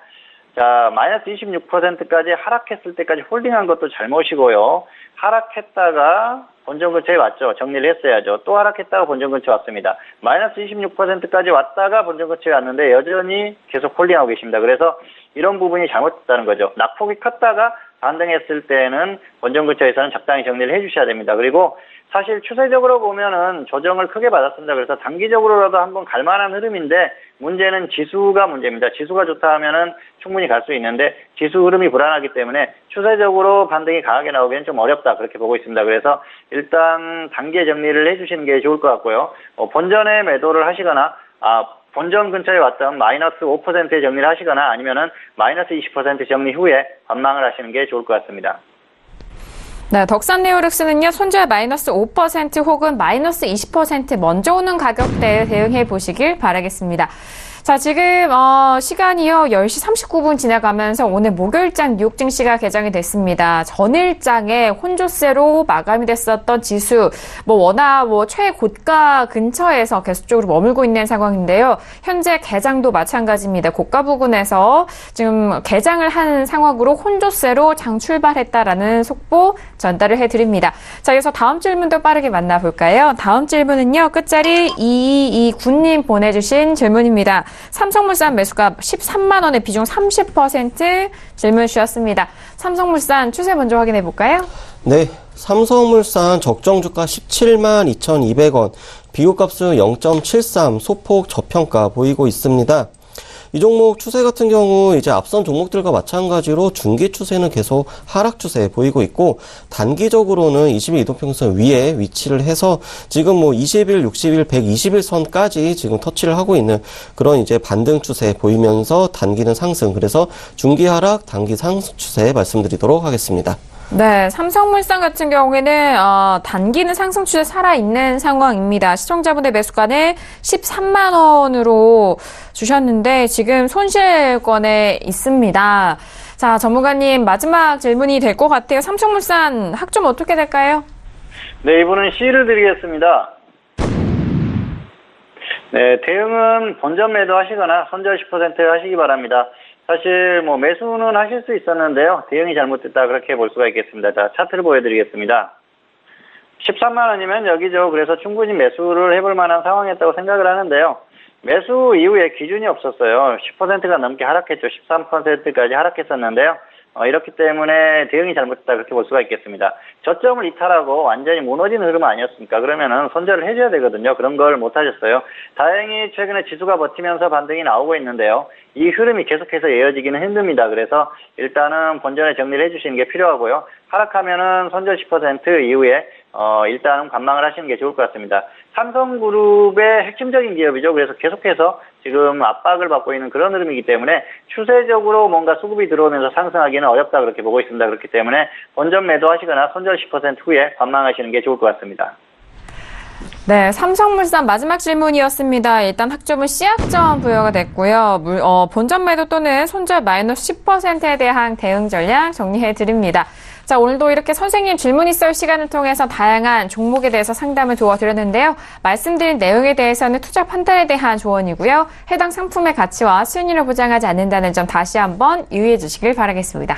자, 마이너스 26%까지 하락했을 때까지 홀딩한 것도 잘못이고요. 하락했다가 본전 근처에 왔죠. 정리를 했어야죠. 또 하락했다가 본전 근처에 왔습니다. 마이너스 26%까지 왔다가 본전 근처에 왔는데 여전히 계속 홀딩하고 계십니다. 그래서 이런 부분이 잘못됐다는 거죠. 낙폭이 컸다가 반등했을 때는 본전 근처에서는 적당히 정리를 해주셔야 됩니다. 그리고 사실 추세적으로 보면은 조정을 크게 받았습니다. 그래서 단기적으로라도 한번 갈 만한 흐름인데, 문제는 지수가 문제입니다. 지수가 좋다 하면은 충분히 갈 수 있는데 지수 흐름이 불안하기 때문에 추세적으로 반등이 강하게 나오기는 좀 어렵다, 그렇게 보고 있습니다. 그래서 일단 단계 정리를 해주시는 게 좋을 것 같고요. 본전에 매도를 하시거나 본전 근처에 왔던 마이너스 5%의 정리를 하시거나 아니면은 마이너스 20% 정리 후에 관망을 하시는 게 좋을 것 같습니다. 네, 덕산 네오룩스는요, 손절 마이너스 5% 혹은 마이너스 20% 먼저 오는 가격대에 대응해 보시길 바라겠습니다. 자, 지금 시간이요 10시 39분 지나가면서 오늘 목요일장 뉴욕 증시가 개장이 됐습니다. 전일장에 혼조세로 마감이 됐었던 지수, 워낙 최고가 근처에서 계속적으로 머물고 있는 상황인데요. 현재 개장도 마찬가지입니다. 고가 부근에서 지금 개장을 한 상황으로 혼조세로 장 출발했다라는 속보 전달을 해드립니다. 자, 그래서 다음 질문도 빠르게 만나볼까요? 다음 질문은요, 끝자리 2229님 보내주신 질문입니다. 삼성물산 매수가 13만 원의 비중 30% 질문 주셨습니다. 삼성물산 추세 먼저 확인해 볼까요? 네, 삼성물산 적정주가 17만 2,200원, 비교값은 0.73, 소폭 저평가 보이고 있습니다. 이 종목 추세 같은 경우 이제 앞선 종목들과 마찬가지로 중기 추세는 계속 하락 추세 보이고 있고, 단기적으로는 20일 이동평선 위에 위치를 해서 지금 20일, 60일, 120일 선까지 지금 터치를 하고 있는 그런 이제 반등 추세 보이면서 단기는 상승, 그래서 중기 하락, 단기 상승 추세 말씀드리도록 하겠습니다. 네, 삼성물산 같은 경우에는 단기는 상승 추세 살아있는 상황입니다. 시청자분의 매수가는 13만 원으로 주셨는데 지금 손실권에 있습니다. 자, 전문가님 마지막 질문이 될 것 같아요. 삼성물산 학점 어떻게 될까요? 네, 이분은 C를 드리겠습니다. 네, 대응은 본전 매도 하시거나 손절 10% 하시기 바랍니다. 사실 매수는 하실 수 있었는데요. 대응이 잘못됐다 그렇게 볼 수가 있겠습니다. 자, 차트를 보여드리겠습니다. 13만 원이면 여기죠. 그래서 충분히 매수를 해볼 만한 상황이었다고 생각을 하는데요. 매수 이후에 기준이 없었어요. 10%가 넘게 하락했죠. 13%까지 하락했었는데요. 이렇기 때문에 대응이 잘못됐다 그렇게 볼 수가 있겠습니다. 저점을 이탈하고 완전히 무너진 흐름 아니었습니까? 그러면은 손절을 해줘야 되거든요. 그런 걸 못하셨어요. 다행히 최근에 지수가 버티면서 반등이 나오고 있는데요. 이 흐름이 계속해서 이어지기는 힘듭니다. 그래서 일단은 본전에 정리를 해주시는 게 필요하고요. 하락하면은 손절 10% 이후에 일단은 관망을 하시는 게 좋을 것 같습니다. 삼성그룹의 핵심적인 기업이죠. 그래서 계속해서 지금 압박을 받고 있는 그런 흐름이기 때문에 추세적으로 뭔가 수급이 들어오면서 상승하기는 어렵다 그렇게 보고 있습니다. 그렇기 때문에 본전 매도하시거나 손절 10% 후에 관망하시는 게 좋을 것 같습니다. 네, 삼성물산 마지막 질문이었습니다. 일단 학점은 C학점 부여가 됐고요. 본전 매도 또는 손절 마이너스 10%에 대한 대응 전략 정리해 드립니다. 자, 오늘도 이렇게 선생님 질문 있을 시간을 통해서 다양한 종목에 대해서 상담을 도와드렸는데요. 말씀드린 내용에 대해서는 투자 판단에 대한 조언이고요. 해당 상품의 가치와 수익률을 보장하지 않는다는 점 다시 한번 유의해 주시길 바라겠습니다.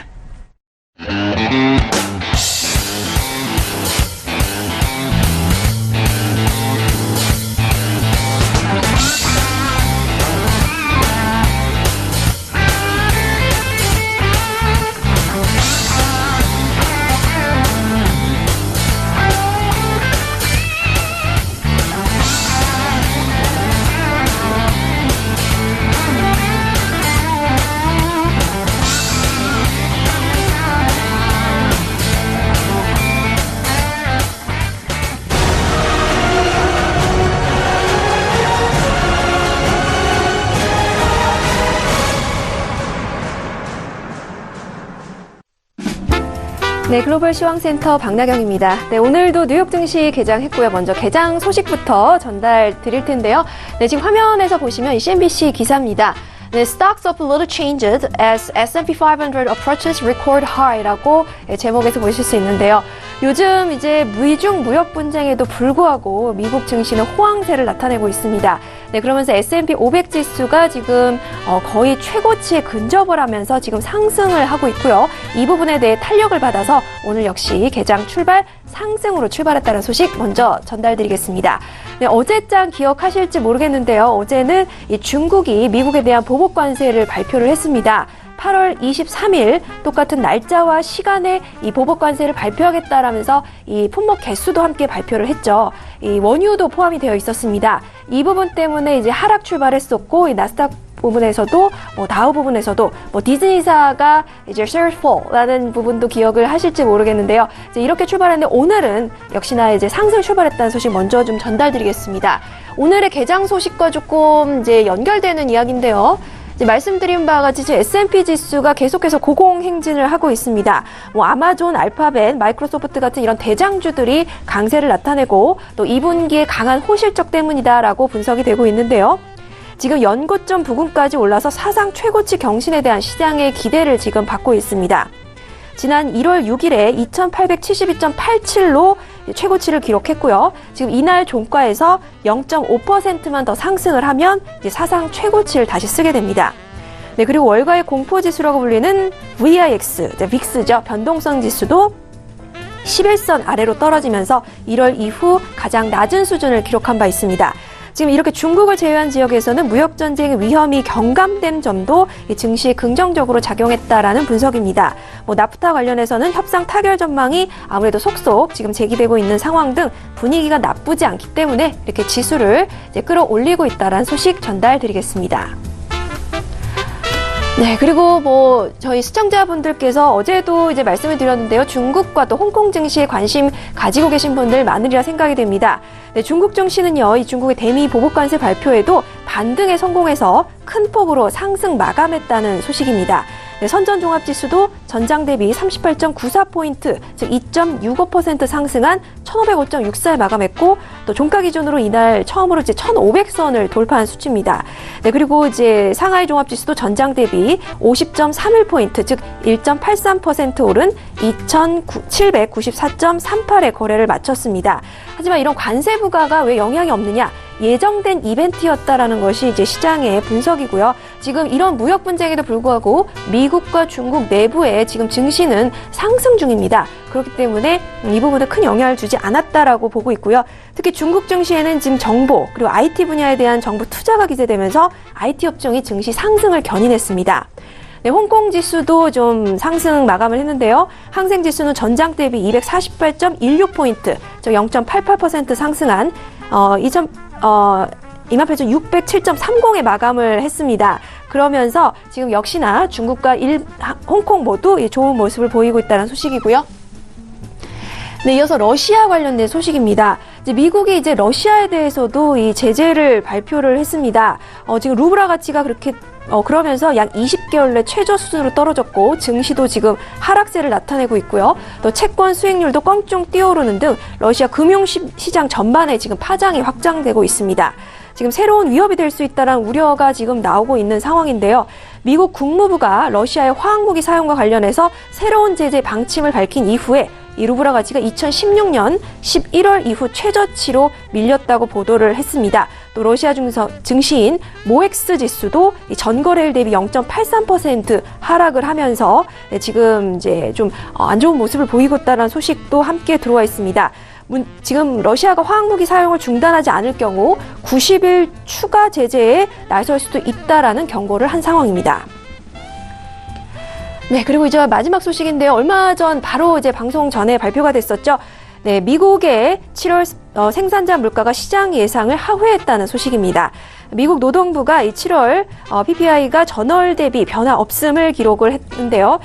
네, 글로벌 시황센터 박나경입니다. 네, 오늘도 뉴욕 증시 개장했고요. 먼저 개장 소식부터 전달 드릴 텐데요. 네, 지금 화면에서 보시면 CNBC 기사입니다. 네, stocks up a little changed as S&P 500 approaches record high라고 제목에서 보실 수 있는데요. 요즘 이제 미중 무역 분쟁에도 불구하고 미국 증시는 호황세를 나타내고 있습니다. 네, 그러면서 S&P 500 지수가 지금 거의 최고치에 근접을 하면서 지금 상승을 하고 있고요. 이 부분에 대해 탄력을 받아서 오늘 역시 개장 출발 상승으로 출발했다는 소식 먼저 전달드리겠습니다. 네, 어제장 기억하실지 모르겠는데요. 어제는 이 중국이 미국에 대한 보복 관세를 발표를 했습니다. 8월 23일 똑같은 날짜와 시간에 이 보복 관세를 발표하겠다라면서 이 품목 개수도 함께 발표를 했죠. 이 원유도 포함이 되어 있었습니다. 이 부분 때문에 이제 하락 출발했었고 이 나스닥 부분에서도 다우 부분에서도 디즈니사가 이제 share fall라는 부분도 기억을 하실지 모르겠는데요. 이제 이렇게 출발했는데 오늘은 역시나 이제 상승 출발했다는 소식 먼저 좀 전달드리겠습니다. 오늘의 개장 소식과 조금 이제 연결되는 이야기인데요. 이제 말씀드린 바와 같이 S&P 지수가 계속해서 고공행진을 하고 있습니다. 아마존, 알파벳, 마이크로소프트 같은 이런 대장주들이 강세를 나타내고 또 2분기에 강한 호실적 때문이다라고 분석이 되고 있는데요. 지금 연고점 부근까지 올라서 사상 최고치 경신에 대한 시장의 기대를 지금 받고 있습니다. 지난 1월 6일에 2872.87로 최고치를 기록했고요. 지금 이날 종가에서 0.5%만 더 상승을 하면 이제 사상 최고치를 다시 쓰게 됩니다. 네, 그리고 월가의 공포지수라고 불리는 VIX, 빅스죠. 변동성 지수도 11선 아래로 떨어지면서 1월 이후 가장 낮은 수준을 기록한 바 있습니다. 지금 이렇게 중국을 제외한 지역에서는 무역 전쟁의 위험이 경감된 점도 이 증시에 긍정적으로 작용했다라는 분석입니다. 나프타 관련해서는 협상 타결 전망이 아무래도 속속 지금 제기되고 있는 상황 등 분위기가 나쁘지 않기 때문에 이렇게 지수를 이제 끌어올리고 있다라는 소식 전달드리겠습니다. 네, 그리고 저희 시청자분들께서 어제도 이제 말씀을 드렸는데요. 중국과 또 홍콩 증시에 관심 가지고 계신 분들 많으리라 생각이 됩니다. 네, 중국 증시는요, 이 중국의 대미 보복관세 발표에도 반등에 성공해서 큰 폭으로 상승 마감했다는 소식입니다. 네, 선전종합지수도 전장 대비 38.94포인트, 즉 2.65% 상승한 1,505.64에 마감했고, 또 종가 기준으로 이날 처음으로 이제 1,500선을 돌파한 수치입니다. 네, 그리고 이제 상하이 종합지수도 전장 대비 50.31포인트, 즉 1.83% 오른 2,794.38의 거래를 마쳤습니다. 하지만 이런 관세 부과가 왜 영향이 없느냐? 예정된 이벤트였다라는 것이 이제 시장의 분석이고요. 지금 이런 무역 분쟁에도 불구하고 미국과 중국 내부에 지금 증시는 상승 중입니다. 그렇기 때문에 이 부분에 큰 영향을 주지 않았다라고 보고 있고요. 특히 중국 증시에는 지금 정보 그리고 IT 분야에 대한 정부 투자가 기대되면서 IT 업종이 증시 상승을 견인했습니다. 네, 홍콩 지수도 좀 상승 마감을 했는데요. 항생 지수는 전장 대비 248.16포인트, 즉 0.88% 상승한 28,607.30에 마감을 했습니다. 그러면서 지금 역시나 중국과 홍콩 모두 좋은 모습을 보이고 있다는 소식이고요. 네, 이어서 러시아 관련된 소식입니다. 미국이 이제 러시아에 대해서도 이 제재를 발표를 했습니다. 지금 루블화 가치가 그러면서 약 20개월 내 최저 수준으로 떨어졌고 증시도 지금 하락세를 나타내고 있고요. 또 채권 수익률도 껑충 뛰어오르는 등 러시아 금융시장 전반에 지금 파장이 확장되고 있습니다. 지금 새로운 위협이 될 수 있다는 우려가 지금 나오고 있는 상황인데요. 미국 국무부가 러시아의 화학무기 사용과 관련해서 새로운 제재 방침을 밝힌 이후에 이 루블화 가치가 2016년 11월 이후 최저치로 밀렸다고 보도를 했습니다. 또 러시아 증시인 모엑스 지수도 전거래일 대비 0.83% 하락을 하면서 지금 이제 좀 안 좋은 모습을 보이고 있다는 소식도 함께 들어와 있습니다. 지금 러시아가 화학무기 사용을 중단하지 않을 경우 90일 추가 제재에 나설 수도 있다라는 경고를 한 상황입니다. 네, 그리고 이제 마지막 소식인데요. 얼마 전 바로 이제 방송 전에 발표가 됐었죠. 네, 미국의 7월 생산자 물가가 시장 예상을 하회했다는 소식입니다. 미국 노동부가 이 7월 PPI가 전월 대비 변화 없음을 기록을 했는데요.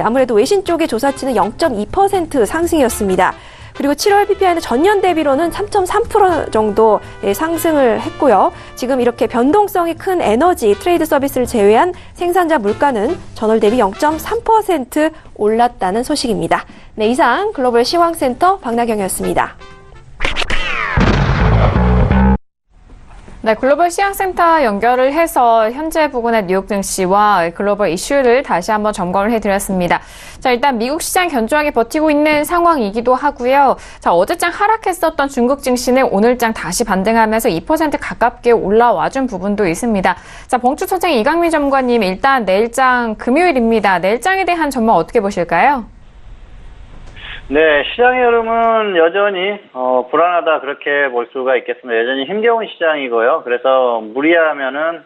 아무래도 외신 쪽의 조사치는 0.2% 상승이었습니다. 그리고 7월 PPI는 전년 대비로는 3.3% 정도 상승을 했고요. 지금 이렇게 변동성이 큰 에너지, 트레이드 서비스를 제외한 생산자 물가는 전월 대비 0.3% 올랐다는 소식입니다. 네, 이상 글로벌 시황센터 박나경이었습니다. 네, 글로벌 시황센터 연결을 해서 현재 부근의 뉴욕 증시와 글로벌 이슈를 다시 한번 점검을 해드렸습니다. 자, 일단 미국 시장 견조하게 버티고 있는 상황이기도 하고요. 자, 어제장 하락했었던 중국 증시는 오늘장 다시 반등하면서 2% 가깝게 올라와준 부분도 있습니다. 자, 봉투천생 이강민 전문가님, 일단 내일장 금요일입니다. 내일장에 대한 전망 어떻게 보실까요? 네, 시장의 흐름은 여전히 불안하다 그렇게 볼 수가 있겠습니다. 여전히 힘겨운 시장이고요. 그래서 무리하면은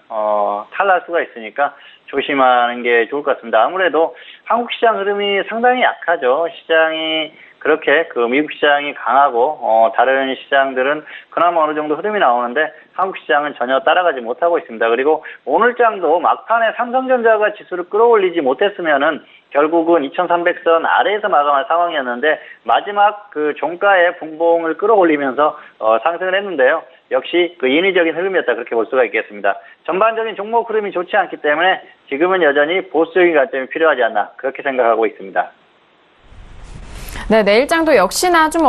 탈날 수가 있으니까 조심하는 게 좋을 것 같습니다. 아무래도 한국 시장 흐름이 상당히 약하죠. 시장이 그렇게 미국 시장이 강하고 다른 시장들은 그나마 어느 정도 흐름이 나오는데 한국 시장은 전혀 따라가지 못하고 있습니다. 그리고 오늘장도 막판에 삼성전자가 지수를 끌어올리지 못했으면은 결국은 2300선 아래에서 마감한 상황이었는데 마지막 종가의 분봉을 끌어올리면서 상승을 했는데요. 역시 인위적인 흐름이었다 그렇게 볼 수가 있겠습니다. 전반적인 종목 흐름이 좋지 않기 때문에 지금은 여전히 보수적인 관점이 필요하지 않나 그렇게 생각하고 있습니다. 네, 내일장도 역시나 좀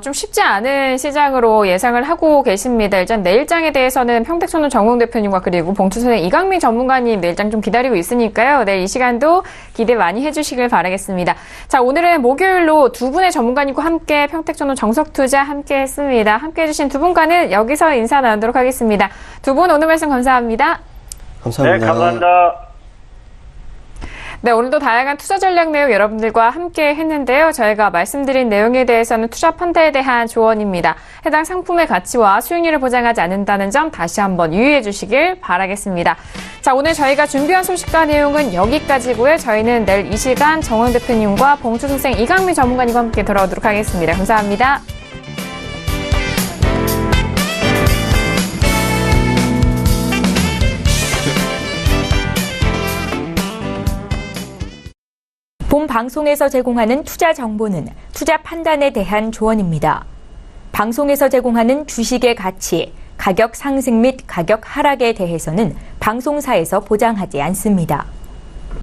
좀 쉽지 않은 시장으로 예상을 하고 계십니다. 일단 내일장에 대해서는 평택소는 정웅 대표님과 그리고 봉투선의 이강민 전문가님 내일장 좀 기다리고 있으니까요. 내일 이 시간도 기대 많이 해주시길 바라겠습니다. 자, 오늘은 목요일로 두 분의 전문가님과 함께 평택소는 정석투자 함께 했습니다. 함께 해주신 두 분과는 여기서 인사 나누도록 하겠습니다. 두 분 오늘 말씀 감사합니다. 감사합니다. 네, 감사합니다. 네, 오늘도 다양한 투자 전략 내용 여러분들과 함께 했는데요. 저희가 말씀드린 내용에 대해서는 투자 판단에 대한 조언입니다. 해당 상품의 가치와 수익률을 보장하지 않는다는 점 다시 한번 유의해 주시길 바라겠습니다. 자, 오늘 저희가 준비한 소식과 내용은 여기까지고요. 저희는 내일 이 시간 정원 대표님과 봉투선생 이강민 전문가님과 함께 돌아오도록 하겠습니다. 감사합니다. 본 방송에서 제공하는 투자 정보는 투자 판단에 대한 조언입니다. 방송에서 제공하는 주식의 가치, 가격 상승 및 가격 하락에 대해서는 방송사에서 보장하지 않습니다.